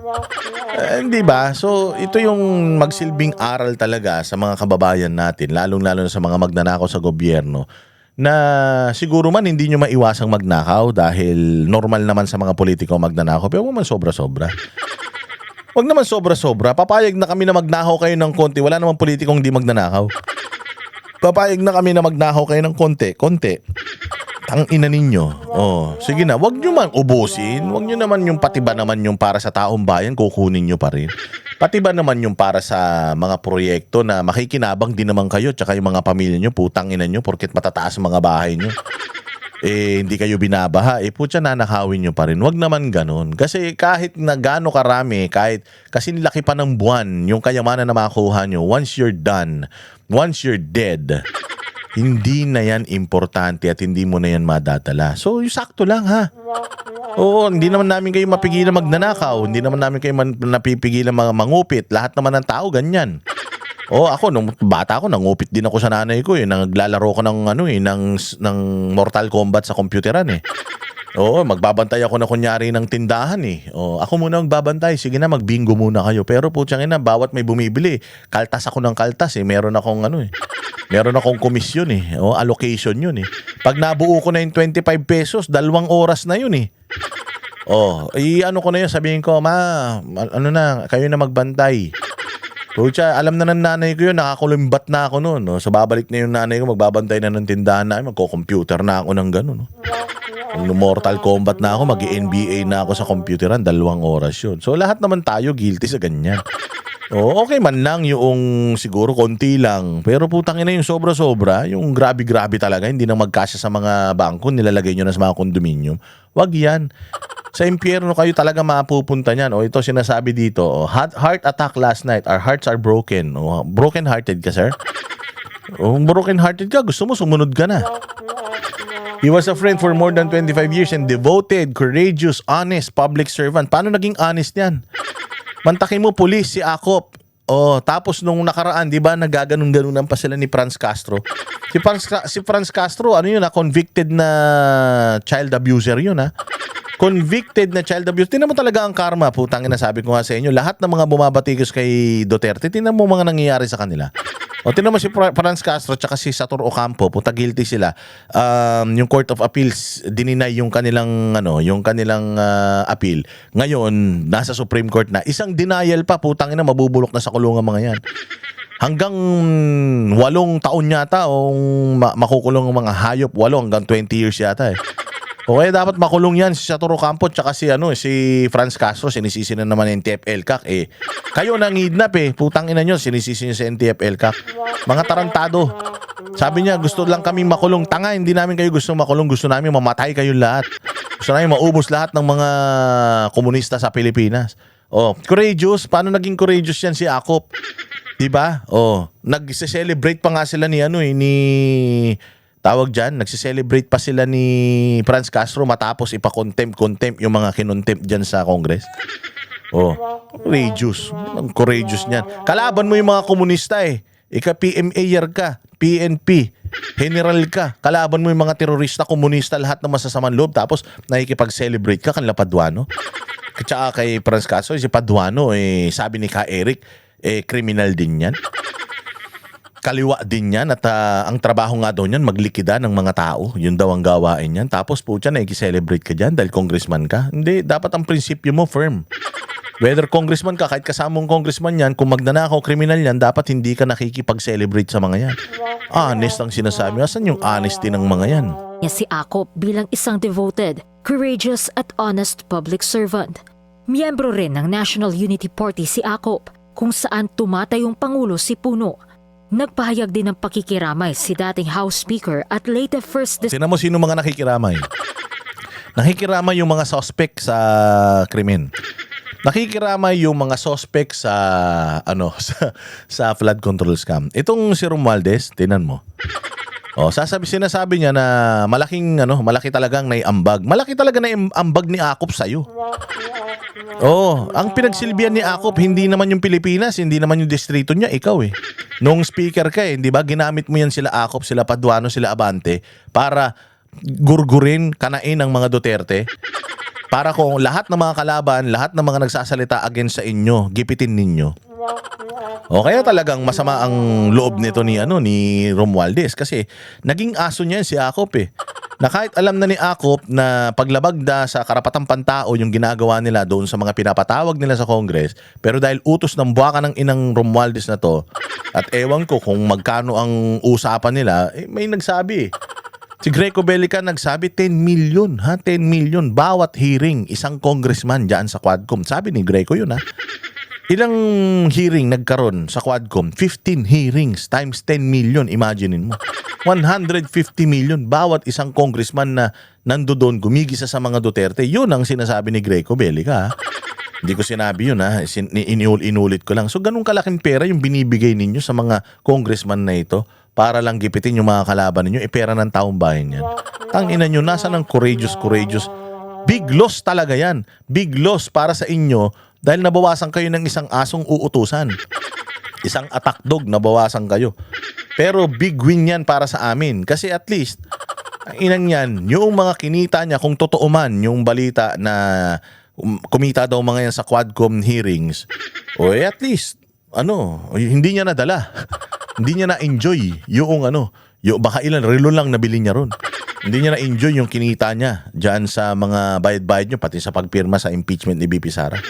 Hindi ba? So, ito yung magsilbing aral talaga sa mga kababayan natin, lalong-lalo na sa mga magnanakaw sa gobyerno, na siguro man hindi nyo maiwasang magnakaw dahil normal naman sa mga politiko magnanakaw, pero huwag naman sobra-sobra. Huwag naman sobra-sobra. Papayag na kami na magnakaw kayo ng konti. Wala namang politikong hindi magnanakaw. Papayag na kami na magnakaw kayo ng konti. Tang ina ninyo. Oh, sige na, wag nyo man ubusin. Wag nyo naman yung pati ba naman yung para sa taong bayan, kukunin nyo pa rin. Pati ba naman yung para sa mga proyekto na makikinabang din naman kayo tsaka yung mga pamilya nyo, putang ina nyo, porket matataas ang mga bahay nyo. Hindi kayo binabaha, putya nanakawin nyo pa rin. Wag naman ganun. Kasi kahit na gaano karami, kahit kasi nilaki pa ng buwan, yung kayamanan na makuha nyo, once you're done, once you're dead, hindi na yan importante at hindi mo na yan madadala. So, yung sakto lang ha. Oo, hindi naman namin kayo mapigilan magnanakaw. Hindi naman namin kayo napipigilan mga mangupit. Lahat naman ng tao ganyan. Ako nung bata ako nangupit din ako sa nanay ko naglalaro ko ng ng Mortal Kombat sa computeran magbabantay ako na kunyari ng tindahan ako muna magbabantay. Sige na, magbingo muna kayo. Pero putyang ina, bawat may bumibili, kaltas ako ng kaltas Meron akong meron akong komisyon allocation yun Pag nabuo ko na yung 25 pesos, 2 oras na yun ano ko na yun, sabihin ko, ma, kayo na magbantay. Pucha, alam na ng nanay ko yun, nakakulimbat na ako noon. So babalik na yung nanay ko, magbabantay na ng tindahan namin, magko-computer na ako ng gano'n. Nung Mortal Kombat na ako, mag-NBA na ako sa computeran, 2 oras yun. So lahat naman tayo guilty sa ganyan. Okay man lang yung siguro konti lang. Pero putang ina yung sobra-sobra, yung grabe-grabe talaga, hindi na magkasya sa mga bangko, nilalagay nyo na sa mga kondominium. Wag yan. Sa impyerno kayo talaga mapupunta niyan. Ito sinasabi dito, heart attack last night. Our hearts are broken. Broken-hearted ka, sir? Broken-hearted ka, gusto mo sumunod ka na. He was a friend for more than 25 years and devoted, courageous, honest public servant. Paano naging honest yan? Mantakin mo, police, si Akop. Tapos nung nakaraan, di ba, nagaganon-ganunan pa sila ni Franz Castro. Si Franz Castro, convicted na child abuser yun, Convicted na child abuse. Tingnan mo talaga ang karma. Putang ina, sabi ko nga sa inyo, lahat ng mga bumabatikos kay Duterte, tingnan mo mga nangyayari sa kanila. Tingnan mo si Franz Castro tsaka si Sator Ocampo, puta guilty sila. Yung Court of Appeals dininay yung kanilang appeal. Ngayon, nasa Supreme Court na. Isang denial pa, putang ina, mabubulok na sa kulungan mga yan. Hanggang 8 taon yata o makukulong ang mga hayop, 8 hanggang 20 years yata Okay, dapat makulong yan si Sator Ocampo tsaka si Franz Castro, sinisisi na naman ng NTF-ELCAC Kayo nangidnap putang ina nyo, sinisisi nyo sa NTF-ELCAC. Mga tarantado. Sabi niya, gusto lang kami makulong. Tanga, hindi namin kayo gusto makulong, gusto namin mamatay kayo lahat. Gusto namin maubos lahat ng mga komunista sa Pilipinas. Courageous, paano naging courageous yan si Akop? Diba? Nag-celebrate pa nga sila tawag dyan, nagsiselebrate pa sila ni Franz Castro matapos ipa-contempt yung mga kinontempt dyan sa Congress. Courageous. Ang courageous niyan. Kalaban mo yung mga komunista Ika-PMA-er ka, PNP, general ka. Kalaban mo yung mga terorista, komunista, lahat ng masasamang loob. Tapos nakikipag-celebrate ka kanila Paduano. Tsaka kay Franz Castro, si Paduano, sabi ni Ka Eric, criminal din yan. Kaliwa din yan at ang trabaho nga daw niyan maglikida ng mga tao. Yun daw ang gawain niyan. Tapos putya na i-celebrate ka dyan dahil congressman ka. Hindi, dapat ang prinsipyo mo firm. Whether congressman ka, kahit kasamang congressman yan, kung magnanakaw kriminal yan, dapat hindi ka nakikipag-celebrate sa mga yan. Honest ang sinasabi. Asan yung honesty ng mga yan? Si Akop bilang isang devoted, courageous at honest public servant. Miyembro rin ng National Unity Party si Akop, kung saan tumatayong Pangulo si Puno. Nagpahayag din ng pakikiramay si dating House Speaker at late First Tingnan mo sino mga nakikiramay. Nakikiramay yung mga suspect sa krimen. Nakikiramay yung mga suspect sa sa flood control scam. Itong si Romualdez, tingnan mo. Sinasabi niya na malaki talagang naiambag. Malaki talaga naiambag ni Akop sa'yo. Ang pinagsilbihan ni Akop, hindi naman yung Pilipinas, hindi naman yung distrito niya, ikaw Nung speaker ka di ba, ginamit mo yan sila Akop, sila Paduano, sila Abante, para gurgurin, kanain ang mga Duterte. Para kung lahat ng mga kalaban, lahat ng mga nagsasalita against sa inyo, gipitin ninyo. O kaya talagang masama ang loob nito ni Romualdez kasi naging aso niya si Akop eh. Na kahit alam na ni Akop na paglabag na sa karapatang pantao yung ginagawa nila doon sa mga pinapatawag nila sa Congress, pero dahil utos ng buwaka ng inang Romualdez na to, at ewan ko kung magkano ang usapan nila, may nagsabi. Si Greco Bellica nagsabi 10 million, 10 million bawat hearing isang congressman diyan sa Quadcom. Sabi ni Greco yun Ilang hearing nagkaroon sa Quadcom? 15 hearings times 10 million. Imaginein mo. 150 million bawat isang congressman na nandoon gumigisa sa mga Duterte. Yun ang sinasabi ni Greco Bellica. Hindi ko sinabi yun inulit ko lang. So ganun kalaking pera yung binibigay ninyo sa mga congressman na ito para lang gipitin yung mga kalaban ninyo. Pera ng taong bayan yan. Tangina nyo, nasa ng courageous. Big loss talaga yan. Big loss para sa inyo dahil nabawasan kayo ng isang asong uutusan. Isang attack dog, nabawasan kayo. Pero big win yan para sa amin. Kasi at least, ang inang yan, yung mga kinita niya, kung totoo man yung balita na kumita daw mga yan sa Quadcom hearings, at least, hindi niya nadala. Hindi niya na-enjoy yung baka ilan relo lang nabili niya ron. Hindi niya na-enjoy yung kinita niya dyan sa mga bayad-bayad niyo, pati sa pagpirma sa impeachment ni BP Sara.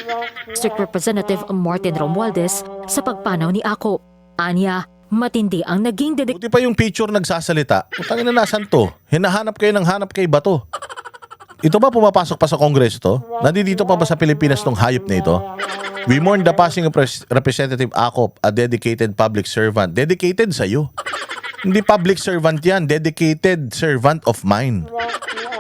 District Representative Martin Romualdez sa pagpanaw ni Akop. Anya, matindi ang naging Buti pa yung picture nagsasalita. Putang ina, nasan to? Hinahanap kayo ng hanap kay bato. Ito ba pumapasok pa sa Kongreso to? Nandito pa ba sa Pilipinas tong hayop na ito? We mourn the passing of Representative Akop, a dedicated public servant. Dedicated sa'yo. Hindi public servant yan, dedicated servant of mine.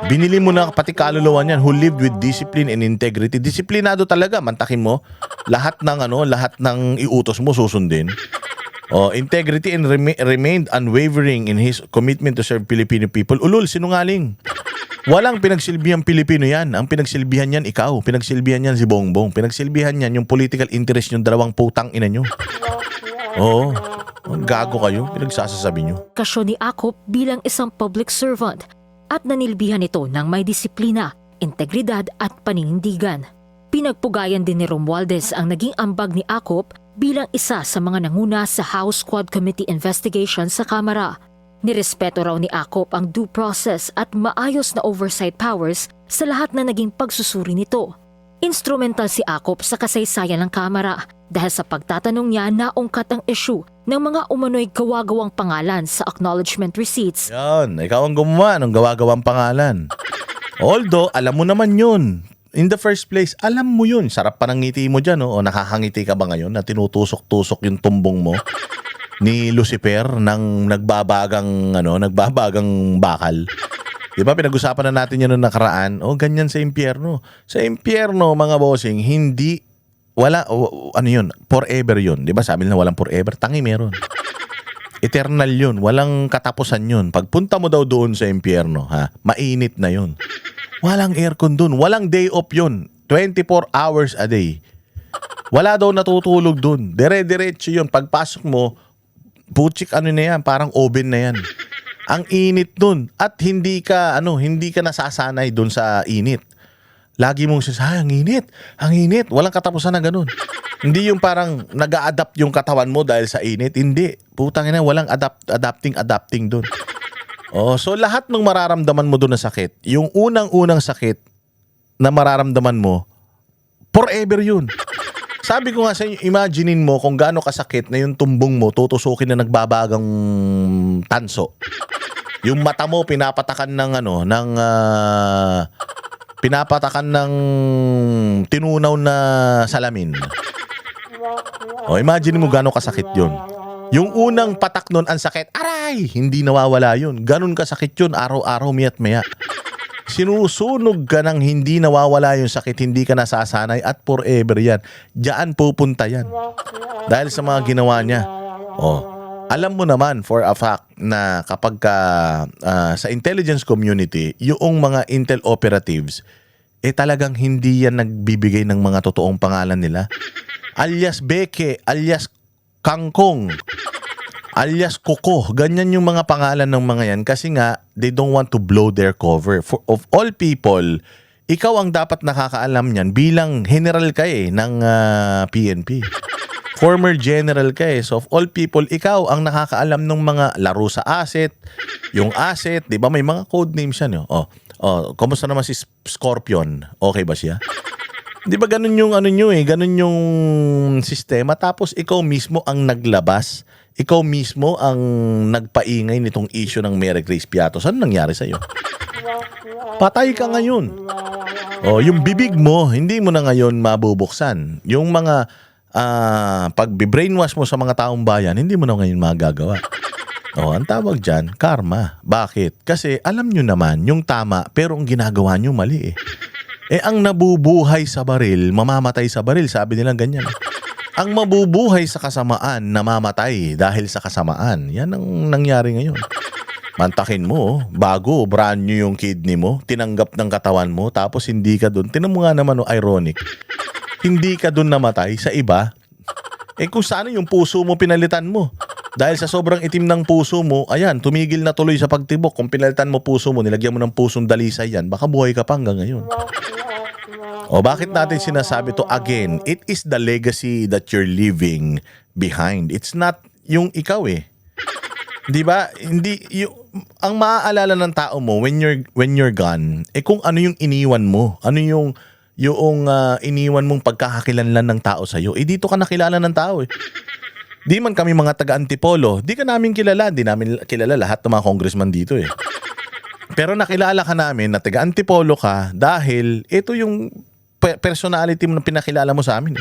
Binili mo na pati kaluluwa niyan, who lived with discipline and integrity. Disiplinado talaga, mantakin mo. Lahat ng iutos mo susundin. Integrity and remained unwavering in his commitment to serve Filipino people. Ulul, sinungaling. Walang pinagsilbihang Pilipino yan. Ang pinagsilbihan yan ikaw. Pinagsilbihan yan si Bongbong. Pinagsilbihan yan yung political interest yung dalawang putang ina nyo. Gago kayo. Pinagsasasabi nyo. Kasyon ni Akop bilang isang public servant at nanilbihan ito ng may disiplina, integridad at paninindigan. Pinagpugayan din ni Romualdez ang naging ambag ni Akop bilang isa sa mga nanguna sa House Quad Committee investigation sa Kamara. Nirespeto raw ni Akop ang due process at maayos na oversight powers sa lahat na naging pagsusuri nito. Instrumental si Akop sa kasaysayan ng Kamara dahil sa pagtatanong niya naungkat ang issue ng mga umano'y gawa-gawang pangalan sa acknowledgement receipts. Yan, ikaw ang gumawa ng gawa-gawang pangalan. Although, alam mo naman yun. In the first place, alam mo yun. Sarap pa ng ngiti mo dyan, o nakakangiti ka ba ngayon na tinutusok-tusok yung tumbong mo ni Lucifer ng nagbabagang bakal? Di ba pinag-usapan na natin yan noong nakaraan? Ganyan sa impyerno. Sa impyerno, mga bossing, forever yun. Di ba sabi nila walang forever? Tangi meron. Eternal yun. Walang katapusan yun. Pagpunta mo daw doon sa impyerno, mainit na yun. Walang aircon doon. Walang day off yun. 24 hours a day. Wala daw natutulog doon. Dire-diretso yun. Pagpasok mo, putsik na yan. Parang oven na yan. Ang init dun at hindi ka nasasanay dun sa init. Lagi mong sasabi, ang init, walang katapusan na ganun. Hindi yung parang nag-a-adapt yung katawan mo dahil sa init, hindi. Putang ina, walang adapting dun. So lahat ng mararamdaman mo dun na sakit, yung unang sakit na mararamdaman mo, forever yun. Sabi ko nga sa inyo, imaginein mo kung gaano kasakit na yung tumbong mo tutusukin na nagbabagang tanso. Yung mata mo pinapatakan ng tinunaw na salamin. Imagine mo gaano kasakit yun. Yung unang patak nun, ang sakit, aray! Hindi nawawala yun. Ganun kasakit yun, araw-araw, miya't maya. Sinusunog ka ng hindi nawawala yung sakit, hindi ka nasasanay at forever yan. Diyan pupunta yan. Dahil sa mga ginawa niya. Alam mo naman for a fact na kapag sa intelligence community, yung mga intel operatives, talagang hindi yan nagbibigay ng mga totoong pangalan nila. Alias Beke, alias Kangkong, alias Koko. Ganyan yung mga pangalan ng mga yan kasi nga, they don't want to blow their cover. Of all people, ikaw ang dapat nakakaalam niyan bilang general ka ng PNP. Former general ka eh. So of all people, ikaw ang nakakaalam ng mga laro sa asset, yung asset, di ba may mga code names yan. Kumusta naman si Scorpion? Okay ba siya? Di ba ganun yung ano nyo eh, ganun yung sistema. Tapos ikaw mismo ang naglabas, ikaw mismo ang nagpaingay nitong issue ng Mary Grace Piatos. Ano nangyari sa'yo? Patay ka ngayon. Yung bibig mo, hindi mo na ngayon mabubuksan. Yung mga pag-brainwash mo sa mga taong bayan, hindi mo na ngayon magagawa. Ang tawag dyan, karma. Bakit? Kasi alam nyo naman yung tama, pero ang ginagawa nyo mali eh. Ang nabubuhay sa baril, mamamatay sa baril. Sabi nila ganyan. Ang mabubuhay sa kasamaan, namamatay dahil sa kasamaan. Yan ang nangyari ngayon. Mantakin mo, bago, brand new yung kidney mo, tinanggap ng katawan mo, tapos hindi ka dun. Tinan mo nga naman, ironic. Hindi ka dun namatay sa iba. Kung sana yung puso mo pinalitan mo. Dahil sa sobrang itim ng puso mo, ayan, tumigil na tuloy sa pagtibok. Kung pinalitan mo puso mo, nilagyan mo ng pusong dalisay yan, baka buhay ka pa hanggang ngayon. Bakit natin sinasabi to again? It is the legacy that you're leaving behind. It's not yung ikaw eh. 'Di ba? Hindi ang maaalala ng tao mo when you're gone, kung ano yung iniwan mo, ano yung iniwan mong pagkakakilanlan ng tao sa iyo. Dito ka nakilala ng tao eh. Di man kami mga taga-Antipolo, di ka namin kilala, di namin kilala lahat ng mga congressman dito eh. Pero nakilala ka namin na taga-Antipolo ka dahil ito yung personality mo na pinakilala mo sa amin.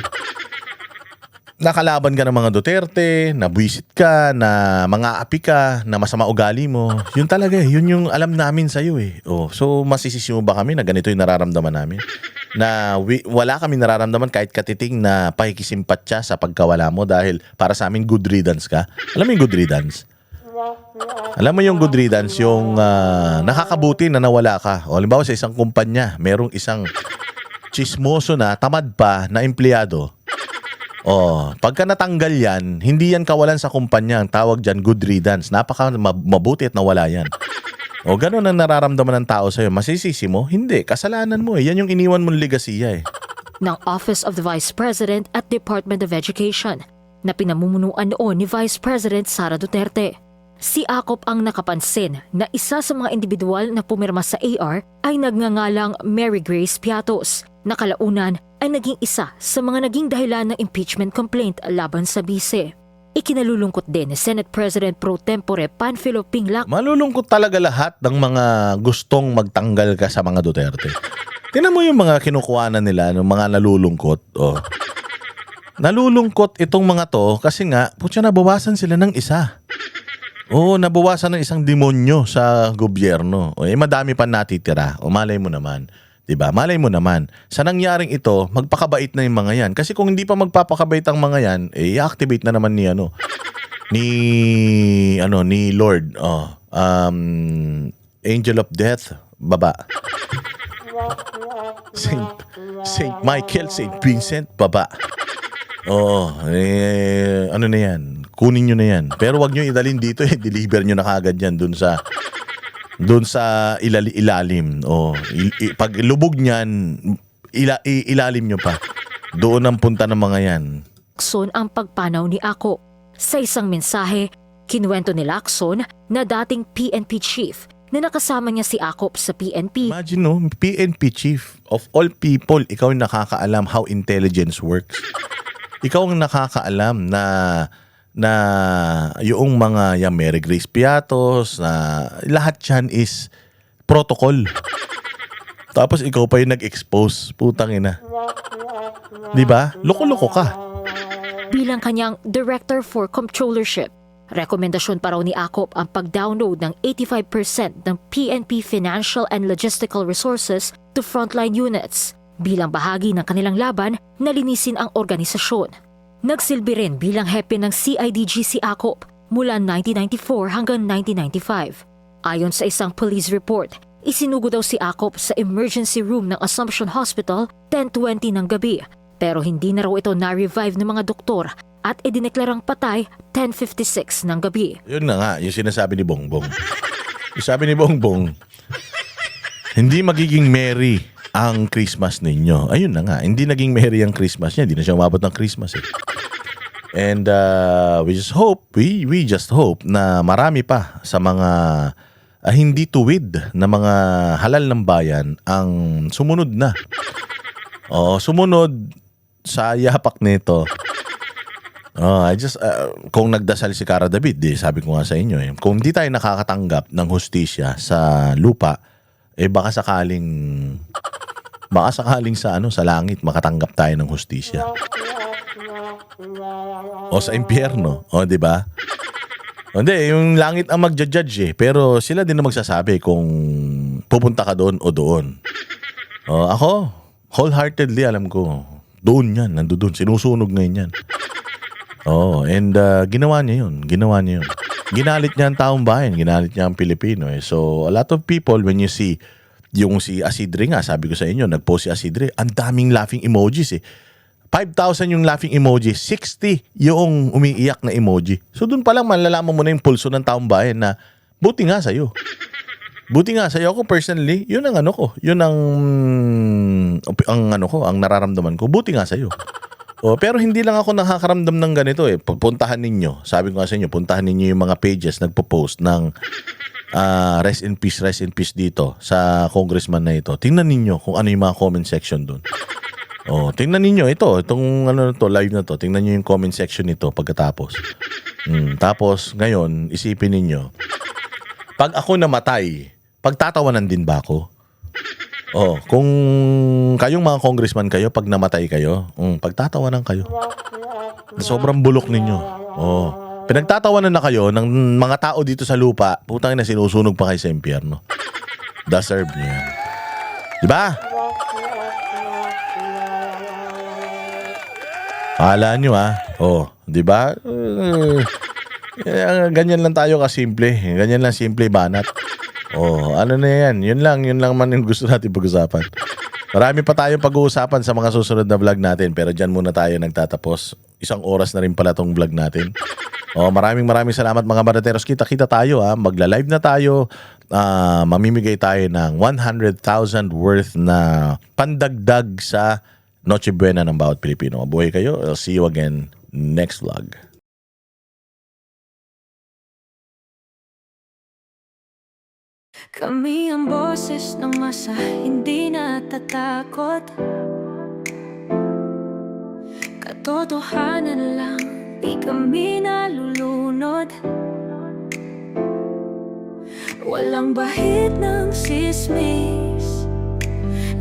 Nakalaban ka ng mga Duterte, nabwisit ka, na mga api ka, na masama ugali mo. Yun talaga eh. Yun yung alam namin sa'yo eh. So masisisi mo ba kami na ganito yung nararamdaman namin? Na wala kami nararamdaman kahit katiting na pakikisimpatya sa pagkawala mo dahil para sa amin good riddance ka. Alam mo yung good riddance? Alam mo yung good riddance, yung nakakabuti na nawala ka. Halimbawa sa isang kumpanya, merong isang chismoso na, tamad pa, na empleyado. Pagka natanggal yan, hindi yan kawalan sa kumpanya. Ang tawag dyan, good riddance. Napaka mabuti at nawala yan. Ganun ang nararamdaman ng tao sa'yo. Masisisi mo? Hindi. Kasalanan mo eh. Yan yung iniwan mong legasiya eh. Ng Office of the Vice President at Department of Education na pinamumunuan noon ni Vice President Sara Duterte. Si Acop ang nakapansin na isa sa mga individual na pumirma sa AR ay nagngangalang Mary Grace Piatos, na kalaunan ay naging isa sa mga naging dahilan ng impeachment complaint laban sa bise. Ikinalulungkot din ni Senate President Pro Tempore Panfilo Pinglak. Malulungkot talaga lahat ng mga gustong magtanggal ka sa mga Duterte. Tingnan mo yung mga kinukuhanan nila, ng mga nalulungkot. Nalulungkot itong mga to kasi nga, putya, nabawasan sila ng isa. Nabawasan ng isang demonyo sa gobyerno. Madami pa natitira. Malay mo naman. 'Di ba? Malay mo naman. Sa nangyaring ito, magpakabait na yung mga yan. Kasi kung hindi pa magpapakabait ang mga yan, i-activate na naman ni ni Lord. Angel of Death, baba. Saint Michael, Saint Vincent, baba. Ano na yan? Kunin nyo na yan. Pero wag nyo idalin dito deliver nyo na kagad yan dun sa ilalim. Pag lubog niyan, ilalim nyo pa. Doon ang punta ng mga yan. Lacson ang pagpanaw ni Ako. Sa isang mensahe, kinuwento ni Lacson na dating PNP chief na nakasama niya si Acop sa PNP. Imagine PNP chief of all people, ikaw yung nakakaalam how intelligence works. Ikaw ang nakakaalam na yung mga Mary Grace Piatos, na lahat yan is protocol. Tapos ikaw pa yung nag-expose. Putang ina. Diba? Loko-loko ka. Bilang kanyang Director for Comptrollership, rekomendasyon pa raw ni Acop ang pag-download ng 85% ng PNP financial and logistical resources to frontline units. Bilang bahagi ng kanilang laban na linisin ang organisasyon. Nagsilbi rin bilang hepe ng CIDG si Acop mula 1994 hanggang 1995. Ayon sa isang police report, isinugo daw si Acop sa emergency room ng Assumption Hospital 10:20 ng gabi, pero hindi na raw ito na-revive ng mga doktor at idineklarang patay 10:56 ng gabi. Yun na nga, yung sinasabi ni Bongbong. Yung sabi ni Bongbong, hindi magiging merry ang Christmas ninyo. Ayun na nga, hindi naging merry ang Christmas niya. Hindi na siya umabot ng Christmas And we just hope na marami pa sa mga hindi tuwid na mga halal ng bayan ang sumunod na. Sumunod sa yapak nito. Kung nagdasal si Cara David, sabi ko nga sa inyo, kung di tayo nakakatanggap ng hustisya sa lupa, baka sakaling sa langit makatanggap tayo ng hustisya. O sa impyerno, di ba? Hindi, yung langit ang magja-judge pero sila din na magsasabi kung pupunta ka doon o doon. Ako, wholeheartedly alam ko, doon yan, nandoon, sinusunog ngayon yan. And ginawa niya yun. Ginalit niya ang taong bayan, ginalit niya ang Pilipino. So, a lot of people, when you see, yung si Asidre nga, sabi ko sa inyo, nag-post si Asidre, ang daming laughing emojis 5,000 yung laughing emoji, 60 yung umiiyak na emoji. So doon pa lang malalaman mo na yung pulso ng taong bayan na buti nga sa'yo. Ako personally, yun ang yun ang nararamdaman ko. Buti nga sa'yo. Pero hindi lang ako nakakaramdam ng ganito Puntahan ninyo, sabi ko nga sa inyo, puntahan ninyo yung mga pages nagpo-post ng rest in peace dito sa congressman na ito. Tingnan ninyo kung ano yung mga comment section doon. Tingnan ninyo itong live na to. Tingnan niyo yung comment section nito pagkatapos. Tapos ngayon, isipin ninyo, pag ako namatay, pagtatawanan din ba ako? Kung kayong mga congressman kayo, pag namatay kayo, pagtatawanan kayo. Sobrang bulok ninyo. Pinagtatawanan na kayo ng mga tao dito sa lupa, putang ina, sinusunog pa kayo sa impyerno. Deserve niyo yan. Diba? Akala nyo di ba? Ganyan lang tayo kasimple. Ganyan lang simple banat. Ano na yan? Yun lang man yung gusto natin pag-usapan. Marami pa tayong pag-uusapan sa mga susunod na vlog natin, pero dyan muna tayo nagtatapos. 1 oras na rin pala tong vlog natin. Maraming salamat mga barateros. Kita-kita tayo Magla-live na tayo. Mamimigay tayo ng 100,000 worth na pandagdag sa Noche Buena ng bawat Pilipino. Mabuhay kayo. I'll see you again next vlog. Kami ang boses ng masa, hindi natatakot. Katotohanan lang, di kami nalulunod. Walang bahid ng sismis,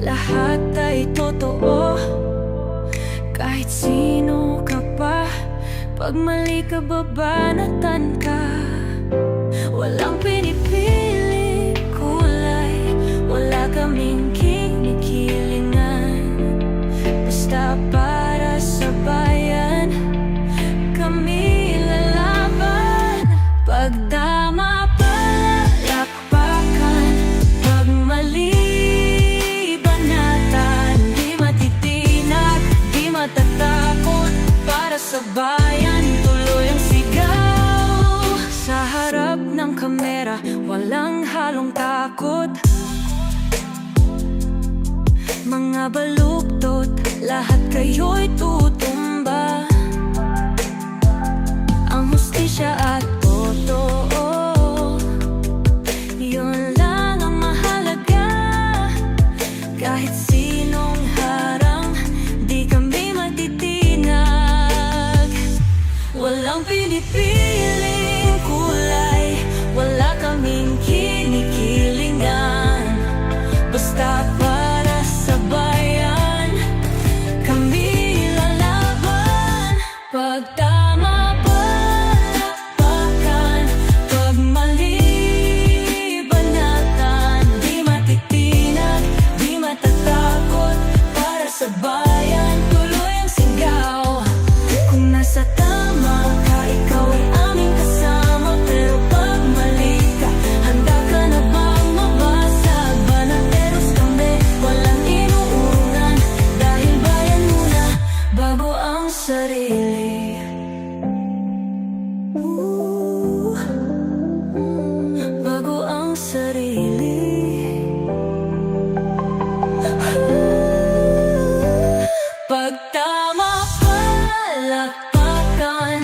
lahat ay totoo. Kahit sino ka pa, pag mali ka babanatan ka. Walang pinipili kulay, wala kaming kinikilingan. Basta para sa bayan, kami lalaban. Pag tama palakpakan, pag mali banatan. Di matitinag, di matatakot, para sa bayan tuloy ang sigaw. Sa harap ng kamera, walang halong takot. Mga baluktot, lahat kayo'y tutumba. Ang hustisya at totoo, yun lang ang mahalaga. Kahit sinong harang, di kami matitinag. Walang pinipiling kulay, wala kaming kinikilingan. Basta para sa bayan, kami lalaban. Pag tama palakpakan, pag mali banatan. Di matitinag, di matatakot, para sa bayan tuloy ang sigaw. Kung nasa tama ka, ikaw ay aming kasama. Pero pag mali ka, handa ka na bang mabasag? Banateros kami, walang inuunan, dahil bayan muna bago ang sarili. Bago ang sarili. Pag tama palakpakan,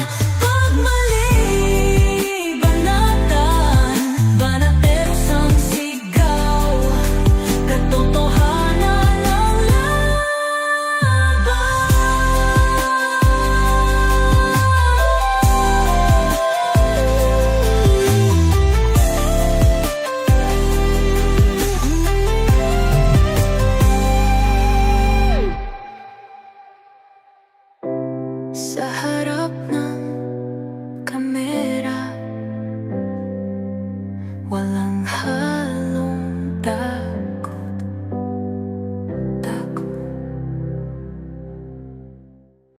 walang halong